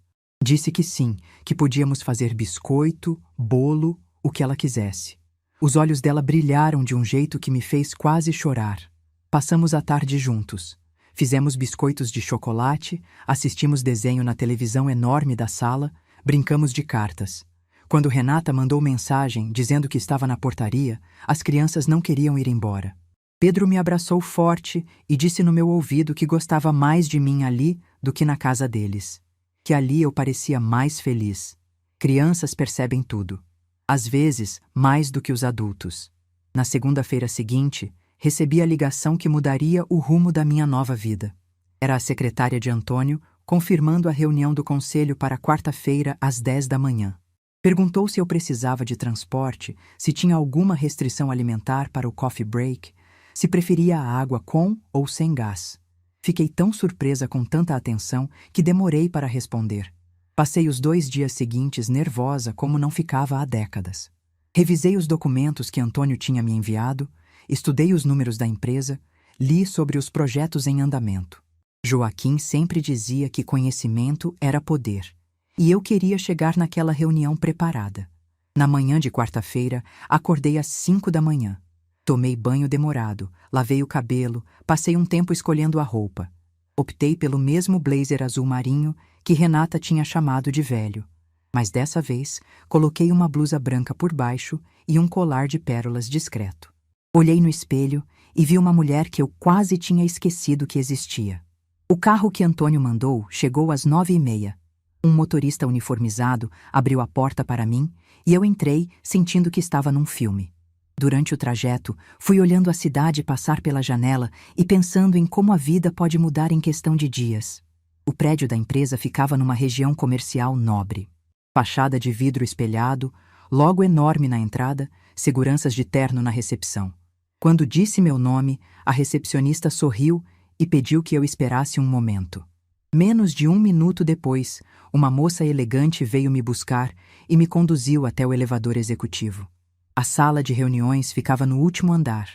Disse que sim, que podíamos fazer biscoito, bolo, o que ela quisesse. Os olhos dela brilharam de um jeito que me fez quase chorar. Passamos a tarde juntos. Fizemos biscoitos de chocolate, assistimos desenho na televisão enorme da sala, brincamos de cartas. Quando Renata mandou mensagem dizendo que estava na portaria, as crianças não queriam ir embora. Pedro me abraçou forte e disse no meu ouvido que gostava mais de mim ali do que na casa deles. Que ali eu parecia mais feliz. Crianças percebem tudo. Às vezes, mais do que os adultos. Na segunda-feira seguinte, recebi a ligação que mudaria o rumo da minha nova vida. Era a secretária de Antônio, confirmando a reunião do conselho para quarta-feira às 10 da manhã. Perguntou se eu precisava de transporte, se tinha alguma restrição alimentar para o coffee break, se preferia a água com ou sem gás. Fiquei tão surpresa com tanta atenção que demorei para responder. Passei os 2 dias seguintes nervosa como não ficava há décadas. Revisei os documentos que Antônio tinha me enviado, estudei os números da empresa, li sobre os projetos em andamento. Joaquim sempre dizia que conhecimento era poder. E eu queria chegar naquela reunião preparada. Na manhã de quarta-feira, acordei às 5 da manhã. Tomei banho demorado, lavei o cabelo, passei um tempo escolhendo a roupa. Optei pelo mesmo blazer azul marinho que Renata tinha chamado de velho. Mas dessa vez, coloquei uma blusa branca por baixo e um colar de pérolas discreto. Olhei no espelho e vi uma mulher que eu quase tinha esquecido que existia. O carro que Antônio mandou chegou às 9h30. Um motorista uniformizado abriu a porta para mim e eu entrei sentindo que estava num filme. Durante o trajeto, fui olhando a cidade passar pela janela e pensando em como a vida pode mudar em questão de dias. O prédio da empresa ficava numa região comercial nobre. Fachada de vidro espelhado, logo enorme na entrada, seguranças de terno na recepção. Quando disse meu nome, a recepcionista sorriu e pediu que eu esperasse um momento. Menos de 1 minuto depois, uma moça elegante veio me buscar e me conduziu até o elevador executivo. A sala de reuniões ficava no último andar.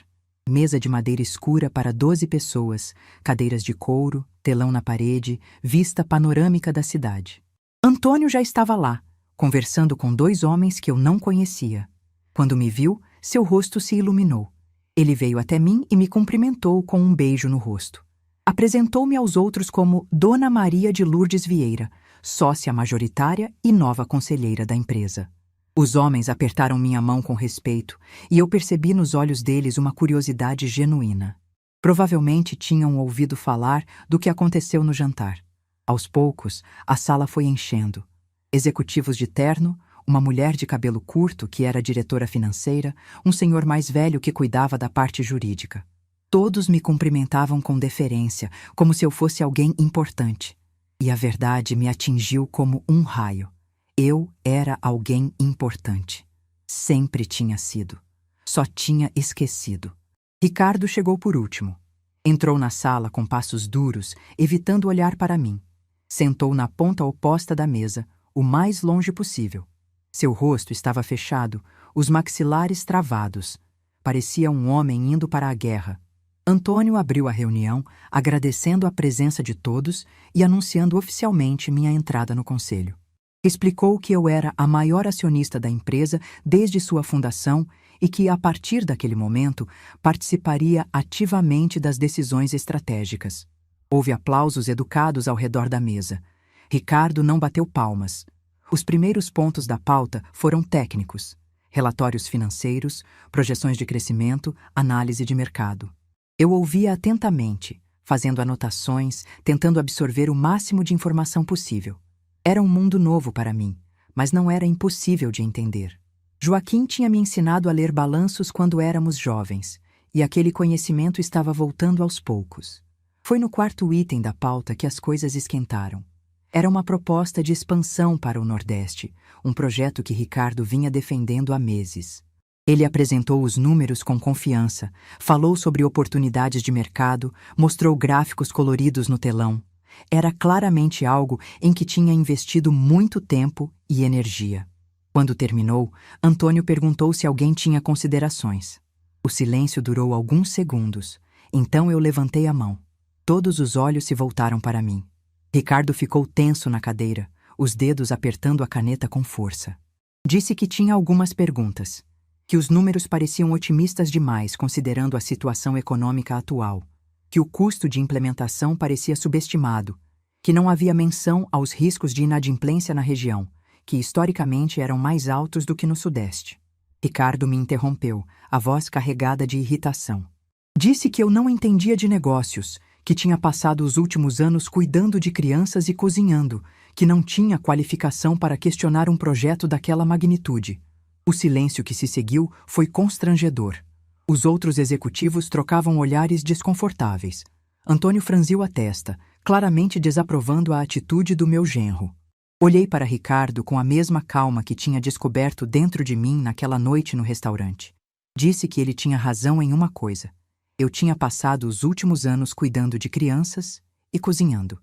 Mesa de madeira escura para 12 pessoas, cadeiras de couro, telão na parede, vista panorâmica da cidade. Antônio já estava lá, conversando com 2 homens que eu não conhecia. Quando me viu, seu rosto se iluminou. Ele veio até mim e me cumprimentou com um beijo no rosto. Apresentou-me aos outros como Dona Maria de Lourdes Vieira, sócia majoritária e nova conselheira da empresa. Os homens apertaram minha mão com respeito e eu percebi nos olhos deles uma curiosidade genuína. Provavelmente tinham ouvido falar do que aconteceu no jantar. Aos poucos, a sala foi enchendo. Executivos de terno, uma mulher de cabelo curto que era diretora financeira, um senhor mais velho que cuidava da parte jurídica. Todos me cumprimentavam com deferência, como se eu fosse alguém importante. E a verdade me atingiu como um raio. Eu era alguém importante. Sempre tinha sido. Só tinha esquecido. Ricardo chegou por último. Entrou na sala com passos duros, evitando olhar para mim. Sentou na ponta oposta da mesa, o mais longe possível. Seu rosto estava fechado, os maxilares travados. Parecia um homem indo para a guerra. Antônio abriu a reunião, agradecendo a presença de todos e anunciando oficialmente minha entrada no conselho. Explicou que eu era a maior acionista da empresa desde sua fundação e que, a partir daquele momento, participaria ativamente das decisões estratégicas. Houve aplausos educados ao redor da mesa. Ricardo não bateu palmas. Os primeiros pontos da pauta foram técnicos: relatórios financeiros, projeções de crescimento, análise de mercado. Eu ouvia atentamente, fazendo anotações, tentando absorver o máximo de informação possível. Era um mundo novo para mim, mas não era impossível de entender. Joaquim tinha me ensinado a ler balanços quando éramos jovens, e aquele conhecimento estava voltando aos poucos. Foi no 4º item da pauta que as coisas esquentaram. Era uma proposta de expansão para o Nordeste, um projeto que Ricardo vinha defendendo há meses. Ele apresentou os números com confiança, falou sobre oportunidades de mercado, mostrou gráficos coloridos no telão. Era claramente algo em que tinha investido muito tempo e energia. Quando terminou, Antônio perguntou se alguém tinha considerações. O silêncio durou alguns segundos. Então eu levantei a mão. Todos os olhos se voltaram para mim. Ricardo ficou tenso na cadeira, os dedos apertando a caneta com força. Disse que tinha algumas perguntas, que os números pareciam otimistas demais considerando a situação econômica atual, que o custo de implementação parecia subestimado, que não havia menção aos riscos de inadimplência na região, que historicamente eram mais altos do que no Sudeste. Ricardo me interrompeu, a voz carregada de irritação. Disse que eu não entendia de negócios, que tinha passado os últimos anos cuidando de crianças e cozinhando, que não tinha qualificação para questionar um projeto daquela magnitude. O silêncio que se seguiu foi constrangedor. Os outros executivos trocavam olhares desconfortáveis. Antônio franziu a testa, claramente desaprovando a atitude do meu genro. Olhei para Ricardo com a mesma calma que tinha descoberto dentro de mim naquela noite no restaurante. Disse que ele tinha razão em uma coisa. Eu tinha passado os últimos anos cuidando de crianças e cozinhando.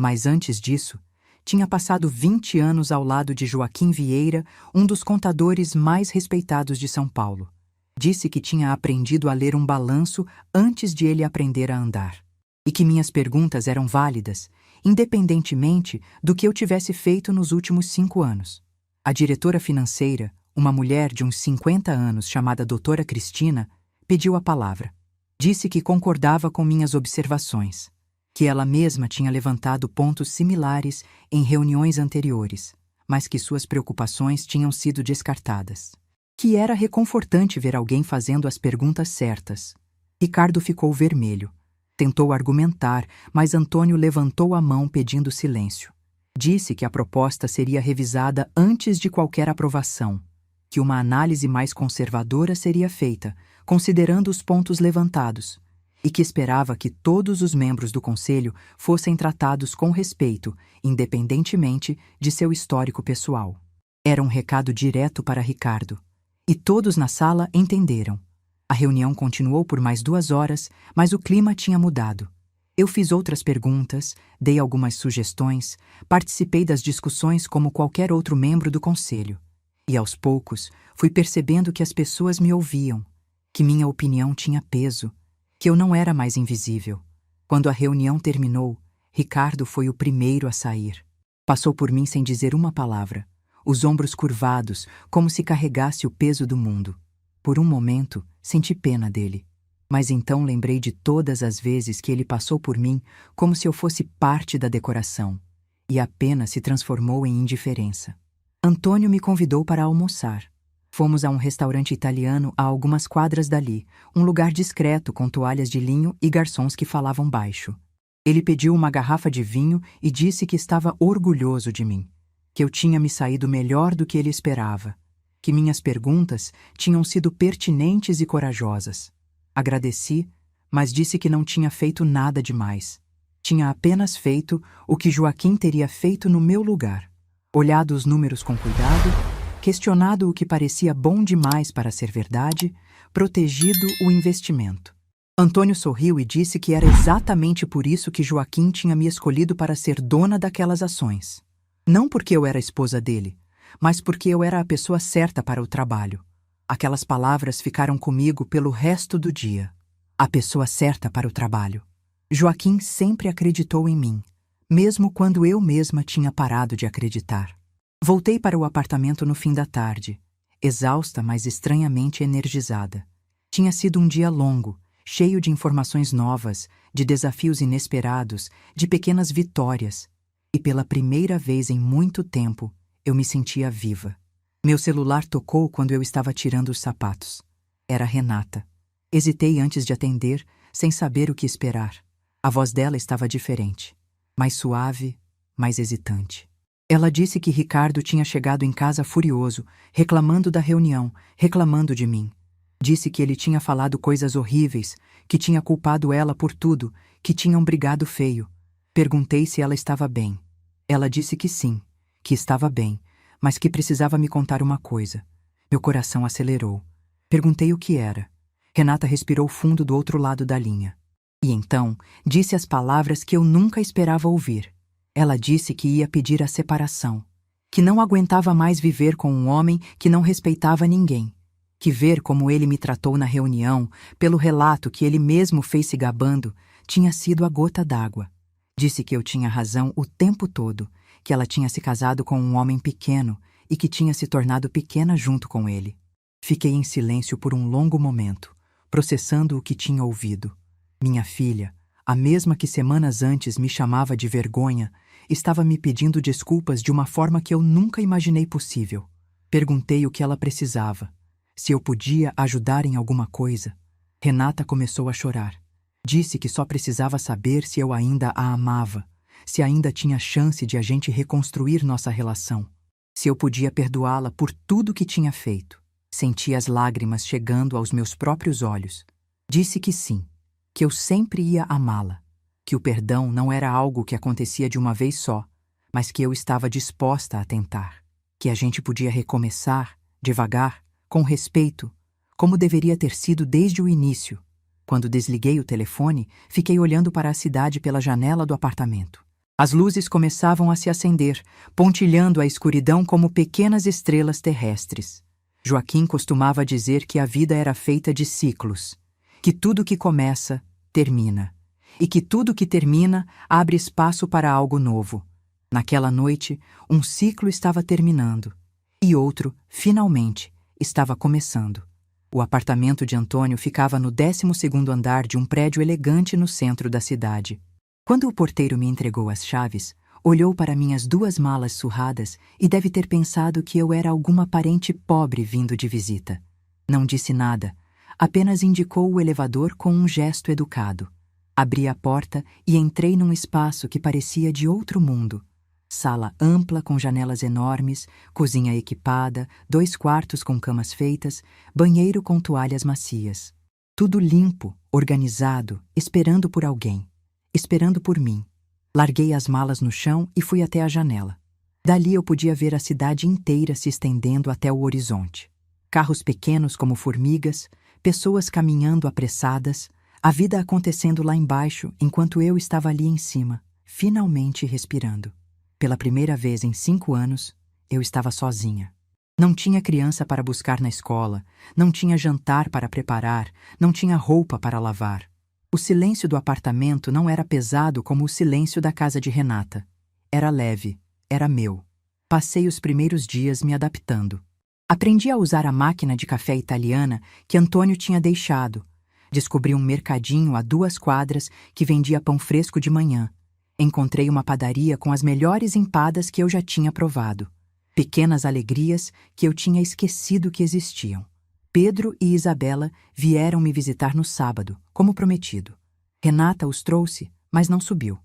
Mas antes disso, tinha passado 20 anos ao lado de Joaquim Vieira, um dos contadores mais respeitados de São Paulo. Disse que tinha aprendido a ler um balanço antes de ele aprender a andar. E que minhas perguntas eram válidas, independentemente do que eu tivesse feito nos últimos 5 anos. A diretora financeira, uma mulher de uns 50 anos chamada Doutora Cristina, pediu a palavra. Disse que concordava com minhas observações, que ela mesma tinha levantado pontos similares em reuniões anteriores, mas que suas preocupações tinham sido descartadas. Que era reconfortante ver alguém fazendo as perguntas certas. Ricardo ficou vermelho. Tentou argumentar, mas Antônio levantou a mão pedindo silêncio. Disse que a proposta seria revisada antes de qualquer aprovação, que uma análise mais conservadora seria feita, considerando os pontos levantados, e que esperava que todos os membros do conselho fossem tratados com respeito, independentemente de seu histórico pessoal. Era um recado direto para Ricardo. E todos na sala entenderam. A reunião continuou por mais 2 horas, mas o clima tinha mudado. Eu fiz outras perguntas, dei algumas sugestões, participei das discussões como qualquer outro membro do conselho. E aos poucos, fui percebendo que as pessoas me ouviam. que minha opinião tinha peso, que eu não era mais invisível. Quando a reunião terminou, Ricardo foi o primeiro a sair. Passou por mim sem dizer uma palavra, os ombros curvados, como se carregasse o peso do mundo. Por um momento, senti pena dele. Mas então lembrei de todas as vezes que ele passou por mim como se eu fosse parte da decoração, e a pena se transformou em indiferença. Antônio me convidou para almoçar. Fomos a um restaurante italiano a algumas quadras dali, um lugar discreto com toalhas de linho e garçons que falavam baixo. Ele pediu uma garrafa de vinho e disse que estava orgulhoso de mim, que eu tinha me saído melhor do que ele esperava, que minhas perguntas tinham sido pertinentes e corajosas. Agradeci, mas disse que não tinha feito nada demais. Tinha apenas feito o que Joaquim teria feito no meu lugar. Olhado os números com cuidado, questionado o que parecia bom demais para ser verdade, protegido o investimento. Antônio sorriu e disse que era exatamente por isso que Joaquim tinha me escolhido para ser dona daquelas ações. Não porque eu era a esposa dele, mas porque eu era a pessoa certa para o trabalho. Aquelas palavras ficaram comigo pelo resto do dia. A pessoa certa para o trabalho. Joaquim sempre acreditou em mim, mesmo quando eu mesma tinha parado de acreditar. Voltei para o apartamento no fim da tarde, exausta, mas estranhamente energizada. Tinha sido um dia longo, cheio de informações novas, de desafios inesperados, de pequenas vitórias. E pela primeira vez em muito tempo, eu me sentia viva. Meu celular tocou quando eu estava tirando os sapatos. Era Renata. Hesitei antes de atender, sem saber o que esperar. A voz dela estava diferente, mais suave, mais hesitante. Ela disse que Ricardo tinha chegado em casa furioso, reclamando da reunião, reclamando de mim. Disse que ele tinha falado coisas horríveis, que tinha culpado ela por tudo, que tinham brigado feio. Perguntei se ela estava bem. Ela disse que sim, que estava bem, mas que precisava me contar uma coisa. Meu coração acelerou. Perguntei o que era. Renata respirou fundo do outro lado da linha. E então disse as palavras que eu nunca esperava ouvir. Ela disse que ia pedir a separação, que não aguentava mais viver com um homem que não respeitava ninguém, que ver como ele me tratou na reunião, pelo relato que ele mesmo fez se gabando, tinha sido a gota d'água. Disse que eu tinha razão o tempo todo, que ela tinha se casado com um homem pequeno e que tinha se tornado pequena junto com ele. Fiquei em silêncio por um longo momento, processando o que tinha ouvido. Minha filha, a mesma que semanas antes me chamava de vergonha, estava me pedindo desculpas de uma forma que eu nunca imaginei possível. Perguntei o que ela precisava, se eu podia ajudar em alguma coisa. Renata começou a chorar. Disse que só precisava saber se eu ainda a amava, se ainda tinha chance de a gente reconstruir nossa relação, se eu podia perdoá-la por tudo que tinha feito. Senti as lágrimas chegando aos meus próprios olhos. Disse que sim, que eu sempre ia amá-la, que o perdão não era algo que acontecia de uma vez só, mas que eu estava disposta a tentar, que a gente podia recomeçar, devagar, com respeito, como deveria ter sido desde o início. Quando desliguei o telefone, fiquei olhando para a cidade pela janela do apartamento. As luzes começavam a se acender, pontilhando a escuridão como pequenas estrelas terrestres. Joaquim costumava dizer que a vida era feita de ciclos, que tudo que começa, termina, e que tudo que termina abre espaço para algo novo. Naquela noite, um ciclo estava terminando, e outro, finalmente, estava começando. O apartamento de Antônio ficava no 12º andar de um prédio elegante no centro da cidade. Quando o porteiro me entregou as chaves, olhou para minhas 2 malas surradas e deve ter pensado que eu era alguma parente pobre vindo de visita. Não disse nada, apenas indicou o elevador com um gesto educado. Abri a porta e entrei num espaço que parecia de outro mundo. Sala ampla com janelas enormes, cozinha equipada, 2 quartos com camas feitas, banheiro com toalhas macias. Tudo limpo, organizado, esperando por alguém. Esperando por mim. Larguei as malas no chão e fui até a janela. Dali eu podia ver a cidade inteira se estendendo até o horizonte. Carros pequenos como formigas, pessoas caminhando apressadas, a vida acontecendo lá embaixo enquanto eu estava ali em cima, finalmente respirando. Pela primeira vez em 5 anos, eu estava sozinha. Não tinha criança para buscar na escola, não tinha jantar para preparar, não tinha roupa para lavar. O silêncio do apartamento não era pesado como o silêncio da casa de Renata. Era leve, era meu. Passei os primeiros dias me adaptando. Aprendi a usar a máquina de café italiana que Antônio tinha deixado. Descobri um mercadinho a 2 quadras que vendia pão fresco de manhã. Encontrei uma padaria com as melhores empadas que eu já tinha provado. Pequenas alegrias que eu tinha esquecido que existiam. Pedro e Isabela vieram me visitar no sábado, como prometido. Renata os trouxe, mas não subiu.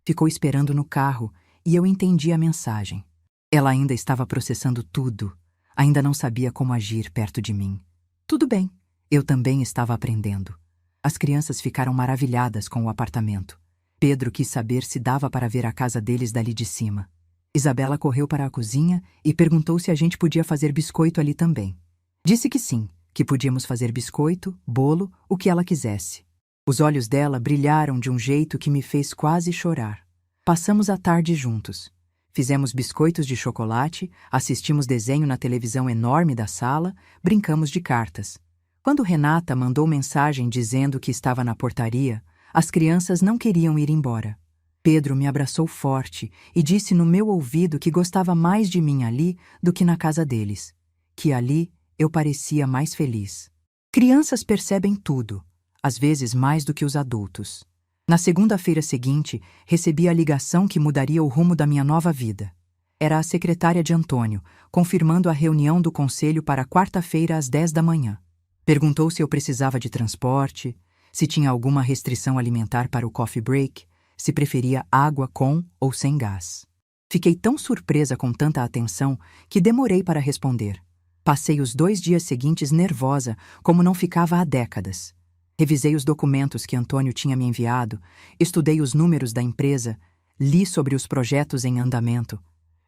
Ficou esperando no carro e eu entendi a mensagem. Ela ainda estava processando tudo. Ainda não sabia como agir perto de mim. Tudo bem, eu também estava aprendendo. As crianças ficaram maravilhadas com o apartamento. Pedro quis saber se dava para ver a casa deles dali de cima. Isabela correu para a cozinha e perguntou se a gente podia fazer biscoito ali também. Disse que sim, que podíamos fazer biscoito, bolo, o que ela quisesse. Os olhos dela brilharam de um jeito que me fez quase chorar. Passamos a tarde juntos. Fizemos biscoitos de chocolate, assistimos desenho na televisão enorme da sala, brincamos de cartas. Quando Renata mandou mensagem dizendo que estava na portaria, as crianças não queriam ir embora. Pedro me abraçou forte e disse no meu ouvido que gostava mais de mim ali do que na casa deles. Que ali eu parecia mais feliz. Crianças percebem tudo, às vezes mais do que os adultos. Na segunda-feira seguinte, recebi a ligação que mudaria o rumo da minha nova vida. Era a secretária de Antônio, confirmando a reunião do conselho para quarta-feira às 10 da manhã. Perguntou se eu precisava de transporte, se tinha alguma restrição alimentar para o coffee break, se preferia água com ou sem gás. Fiquei tão surpresa com tanta atenção que demorei para responder. Passei os 2 dias seguintes nervosa, como não ficava há décadas. Revisei os documentos que Antônio tinha me enviado, estudei os números da empresa, li sobre os projetos em andamento.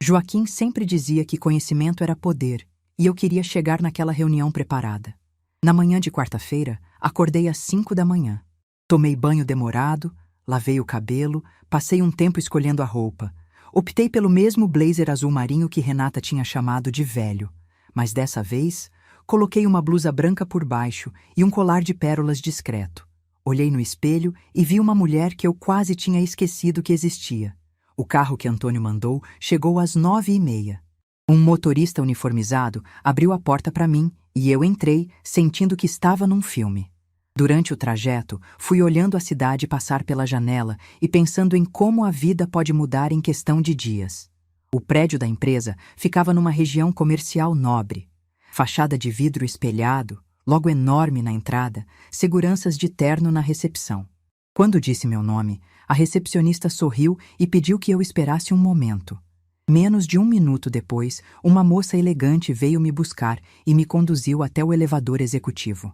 Joaquim sempre dizia que conhecimento era poder, e eu queria chegar naquela reunião preparada. Na manhã de quarta-feira, acordei às 5 da manhã. Tomei banho demorado, lavei o cabelo, passei um tempo escolhendo a roupa. Optei pelo mesmo blazer azul marinho que Renata tinha chamado de velho, mas dessa vez coloquei uma blusa branca por baixo e um colar de pérolas discreto. Olhei no espelho e vi uma mulher que eu quase tinha esquecido que existia. O carro que Antônio mandou chegou às 9h30. Um motorista uniformizado abriu a porta para mim e eu entrei, sentindo que estava num filme. Durante o trajeto, fui olhando a cidade passar pela janela e pensando em como a vida pode mudar em questão de dias. O prédio da empresa ficava numa região comercial nobre. Fachada de vidro espelhado, logo enorme na entrada, seguranças de terno na recepção. Quando disse meu nome, a recepcionista sorriu e pediu que eu esperasse um momento. Menos de 1 minuto depois, uma moça elegante veio me buscar e me conduziu até o elevador executivo.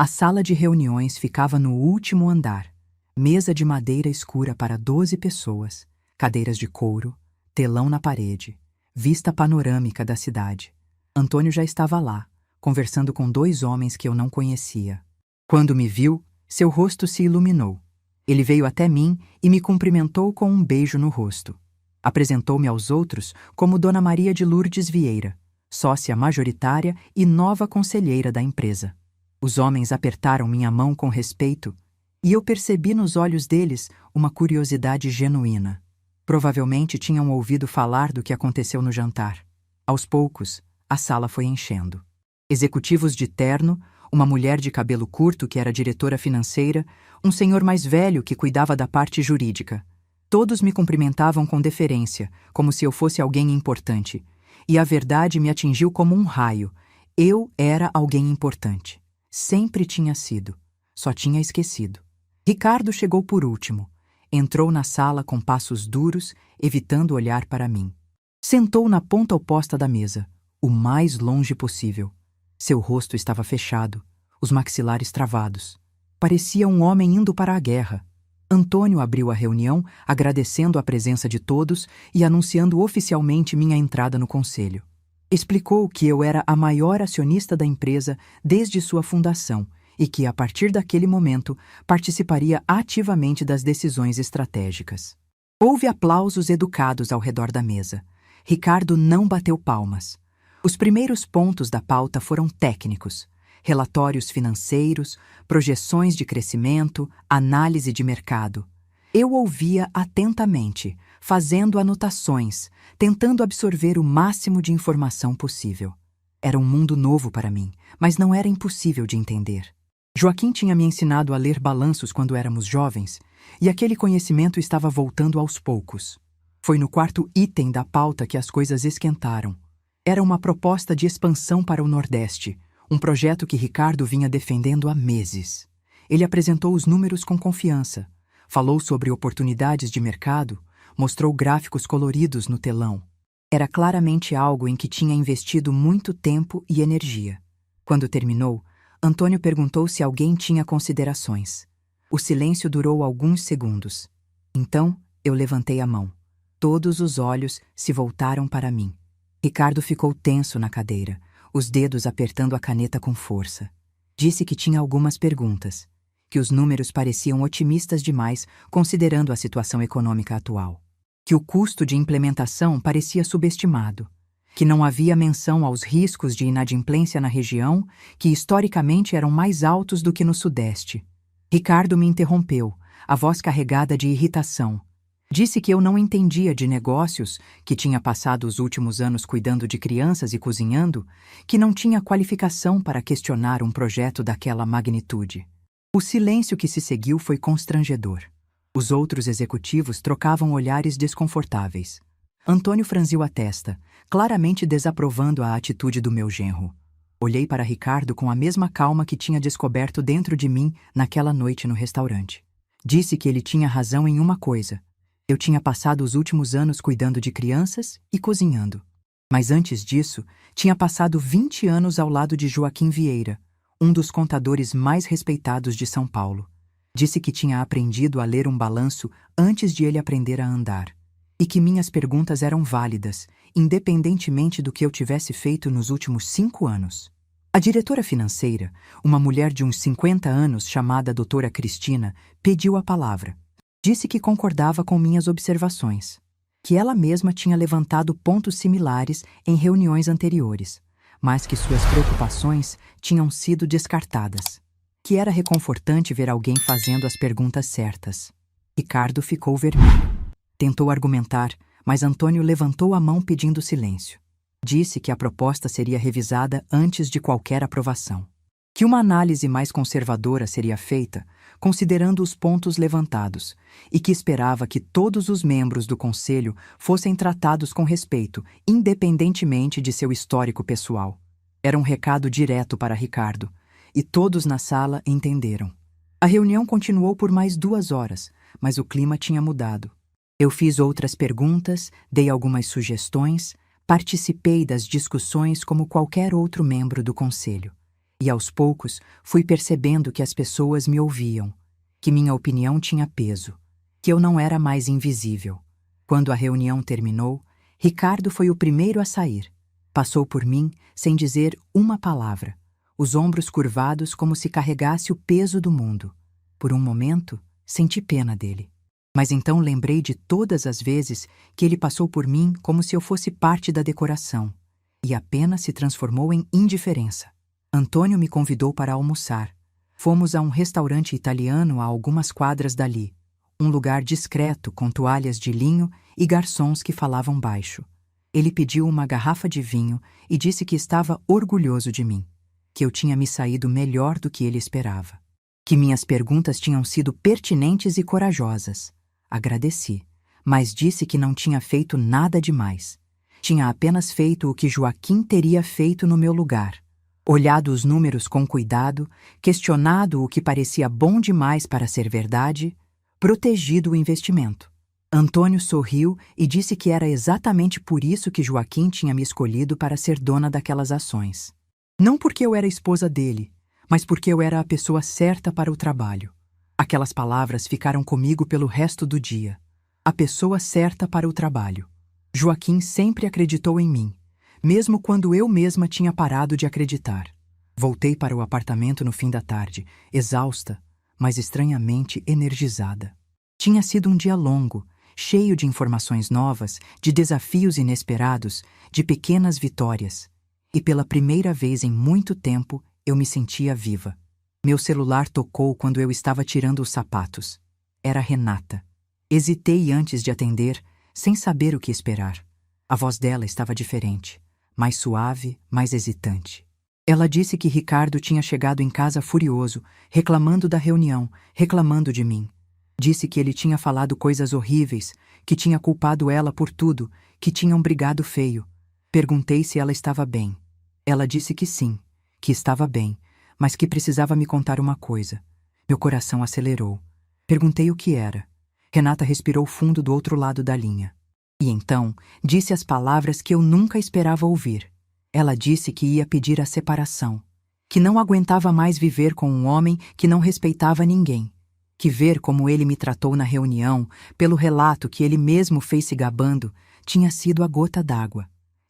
A sala de reuniões ficava no último andar. Mesa de madeira escura para 12 pessoas, cadeiras de couro, telão na parede, vista panorâmica da cidade. Antônio já estava lá, conversando com 2 homens que eu não conhecia. Quando me viu, seu rosto se iluminou. Ele veio até mim e me cumprimentou com um beijo no rosto. Apresentou-me aos outros como Dona Maria de Lourdes Vieira, sócia majoritária e nova conselheira da empresa. Os homens apertaram minha mão com respeito e eu percebi nos olhos deles uma curiosidade genuína. Provavelmente tinham ouvido falar do que aconteceu no jantar. Aos poucos, a sala foi enchendo. Executivos de terno, uma mulher de cabelo curto que era diretora financeira, um senhor mais velho que cuidava da parte jurídica. Todos me cumprimentavam com deferência, como se eu fosse alguém importante. E a verdade me atingiu como um raio. Eu era alguém importante. Sempre tinha sido. Só tinha esquecido. Ricardo chegou por último. Entrou na sala com passos duros, evitando olhar para mim. Sentou na ponta oposta da mesa, o mais longe possível. Seu rosto estava fechado, os maxilares travados. Parecia um homem indo para a guerra. Antônio abriu a reunião, agradecendo a presença de todos e anunciando oficialmente minha entrada no conselho. Explicou que eu era a maior acionista da empresa desde sua fundação e que, a partir daquele momento, participaria ativamente das decisões estratégicas. Houve aplausos educados ao redor da mesa. Ricardo não bateu palmas. Os primeiros pontos da pauta foram técnicos: relatórios financeiros, projeções de crescimento, análise de mercado. Eu ouvia atentamente, fazendo anotações, tentando absorver o máximo de informação possível. Era um mundo novo para mim, mas não era impossível de entender. Joaquim tinha me ensinado a ler balanços quando éramos jovens, e aquele conhecimento estava voltando aos poucos. Foi no quarto item da pauta que as coisas esquentaram. Era uma proposta de expansão para o Nordeste, um projeto que Ricardo vinha defendendo há meses. Ele apresentou os números com confiança, falou sobre oportunidades de mercado, mostrou gráficos coloridos no telão. Era claramente algo em que tinha investido muito tempo e energia. Quando terminou, Antônio perguntou se alguém tinha considerações. O silêncio durou alguns segundos. Então, eu levantei a mão. Todos os olhos se voltaram para mim. Ricardo ficou tenso na cadeira, os dedos apertando a caneta com força. Disse que tinha algumas perguntas, que os números pareciam otimistas demais considerando a situação econômica atual, que o custo de implementação parecia subestimado, que não havia menção aos riscos de inadimplência na região, que historicamente eram mais altos do que no Sudeste. Ricardo me interrompeu, a voz carregada de irritação. Disse que eu não entendia de negócios, que tinha passado os últimos anos cuidando de crianças e cozinhando, que não tinha qualificação para questionar um projeto daquela magnitude. O silêncio que se seguiu foi constrangedor. Os outros executivos trocavam olhares desconfortáveis. Antônio franziu a testa, claramente desaprovando a atitude do meu genro. Olhei para Ricardo com a mesma calma que tinha descoberto dentro de mim naquela noite no restaurante. Disse que ele tinha razão em uma coisa. Eu tinha passado os últimos anos cuidando de crianças e cozinhando. Mas antes disso, tinha passado 20 anos ao lado de Joaquim Vieira, um dos contadores mais respeitados de São Paulo. Disse que tinha aprendido a ler um balanço antes de ele aprender a andar, e que minhas perguntas eram válidas, independentemente do que eu tivesse feito nos últimos 5 anos. A diretora financeira, uma mulher de uns 50 anos chamada doutora Cristina, pediu a palavra. Disse que concordava com minhas observações, que ela mesma tinha levantado pontos similares em reuniões anteriores, mas que suas preocupações tinham sido descartadas, que era reconfortante ver alguém fazendo as perguntas certas. Ricardo ficou vermelho. Tentou argumentar, mas Antônio levantou a mão pedindo silêncio. Disse que a proposta seria revisada antes de qualquer aprovação, que uma análise mais conservadora seria feita, considerando os pontos levantados, e que esperava que todos os membros do conselho fossem tratados com respeito, independentemente de seu histórico pessoal. Era um recado direto para Ricardo, e todos na sala entenderam. A reunião continuou por mais 2 horas, mas o clima tinha mudado. Eu fiz outras perguntas, dei algumas sugestões, participei das discussões como qualquer outro membro do conselho. E aos poucos fui percebendo que as pessoas me ouviam, que minha opinião tinha peso, que eu não era mais invisível. Quando a reunião terminou, Ricardo foi o primeiro a sair. Passou por mim sem dizer uma palavra, os ombros curvados como se carregasse o peso do mundo. Por um momento, senti pena dele. Mas então lembrei de todas as vezes que ele passou por mim como se eu fosse parte da decoração, e a pena se transformou em indiferença. Antônio me convidou para almoçar. Fomos a um restaurante italiano a algumas quadras dali, um lugar discreto com toalhas de linho e garçons que falavam baixo. Ele pediu uma garrafa de vinho e disse que estava orgulhoso de mim, que eu tinha me saído melhor do que ele esperava, que minhas perguntas tinham sido pertinentes e corajosas. Agradeci, mas disse que não tinha feito nada demais. Tinha apenas feito o que Joaquim teria feito no meu lugar. Olhado os números com cuidado, questionado o que parecia bom demais para ser verdade, protegido o investimento. Antônio sorriu e disse que era exatamente por isso que Joaquim tinha me escolhido para ser dona daquelas ações. Não porque eu era esposa dele, mas porque eu era a pessoa certa para o trabalho. Aquelas palavras ficaram comigo pelo resto do dia. A pessoa certa para o trabalho. Joaquim sempre acreditou em mim, mesmo quando eu mesma tinha parado de acreditar. Voltei para o apartamento no fim da tarde, exausta, mas estranhamente energizada. Tinha sido um dia longo, cheio de informações novas, de desafios inesperados, de pequenas vitórias. e pela primeira vez em muito tempo eu me sentia viva. Meu celular tocou quando eu estava tirando os sapatos. Era Renata. Hesitei antes de atender, sem saber o que esperar. A voz dela estava diferente, mais suave, mais hesitante. Ela disse que Ricardo tinha chegado em casa furioso, reclamando da reunião, reclamando de mim. Disse que ele tinha falado coisas horríveis, que tinha culpado ela por tudo, que tinham brigado feio. Perguntei se ela estava bem. Ela disse que sim, que estava bem, mas que precisava me contar uma coisa. Meu coração acelerou. Perguntei o que era. Renata respirou fundo do outro lado da linha. E então disse as palavras que eu nunca esperava ouvir. Ela disse que ia pedir a separação, que não aguentava mais viver com um homem que não respeitava ninguém, que ver como ele me tratou na reunião, pelo relato que ele mesmo fez se gabando, tinha sido a gota d'água.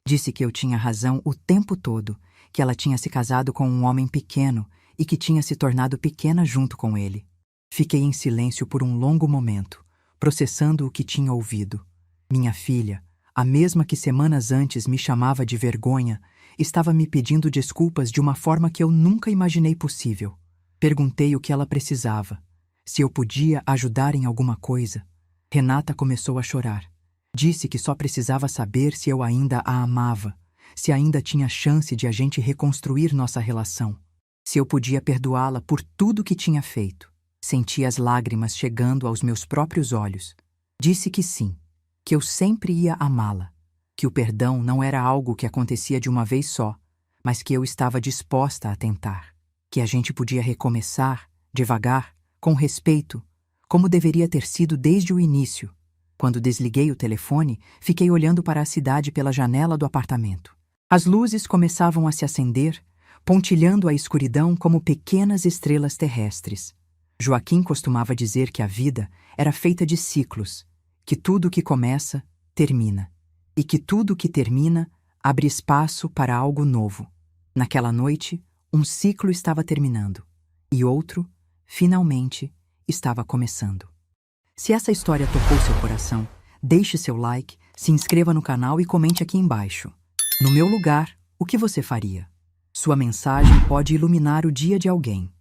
Disse que eu tinha razão o tempo todo, que ela tinha se casado com um homem pequeno e que tinha se tornado pequena junto com ele. Fiquei em silêncio por um longo momento, processando o que tinha ouvido. Minha filha, a mesma que semanas antes me chamava de vergonha, estava me pedindo desculpas de uma forma que eu nunca imaginei possível. Perguntei o que ela precisava, se eu podia ajudar em alguma coisa. Renata começou a chorar. Disse que só precisava saber se eu ainda a amava, se ainda tinha chance de a gente reconstruir nossa relação, se eu podia perdoá-la por tudo que tinha feito. Senti as lágrimas chegando aos meus próprios olhos. Disse que sim, que eu sempre ia amá-la, que o perdão não era algo que acontecia de uma vez só, mas que eu estava disposta a tentar, que a gente podia recomeçar, devagar, com respeito, como deveria ter sido desde o início. Quando desliguei o telefone, fiquei olhando para a cidade pela janela do apartamento. As luzes começavam a se acender, pontilhando a escuridão como pequenas estrelas terrestres. Joaquim costumava dizer que a vida era feita de ciclos, que tudo que começa, termina, e que tudo que termina abre espaço para algo novo. Naquela noite, um ciclo estava terminando, e outro, finalmente, estava começando. Se essa história tocou seu coração, deixe seu like, se inscreva no canal e comente aqui embaixo. No meu lugar, o que você faria? Sua mensagem pode iluminar o dia de alguém.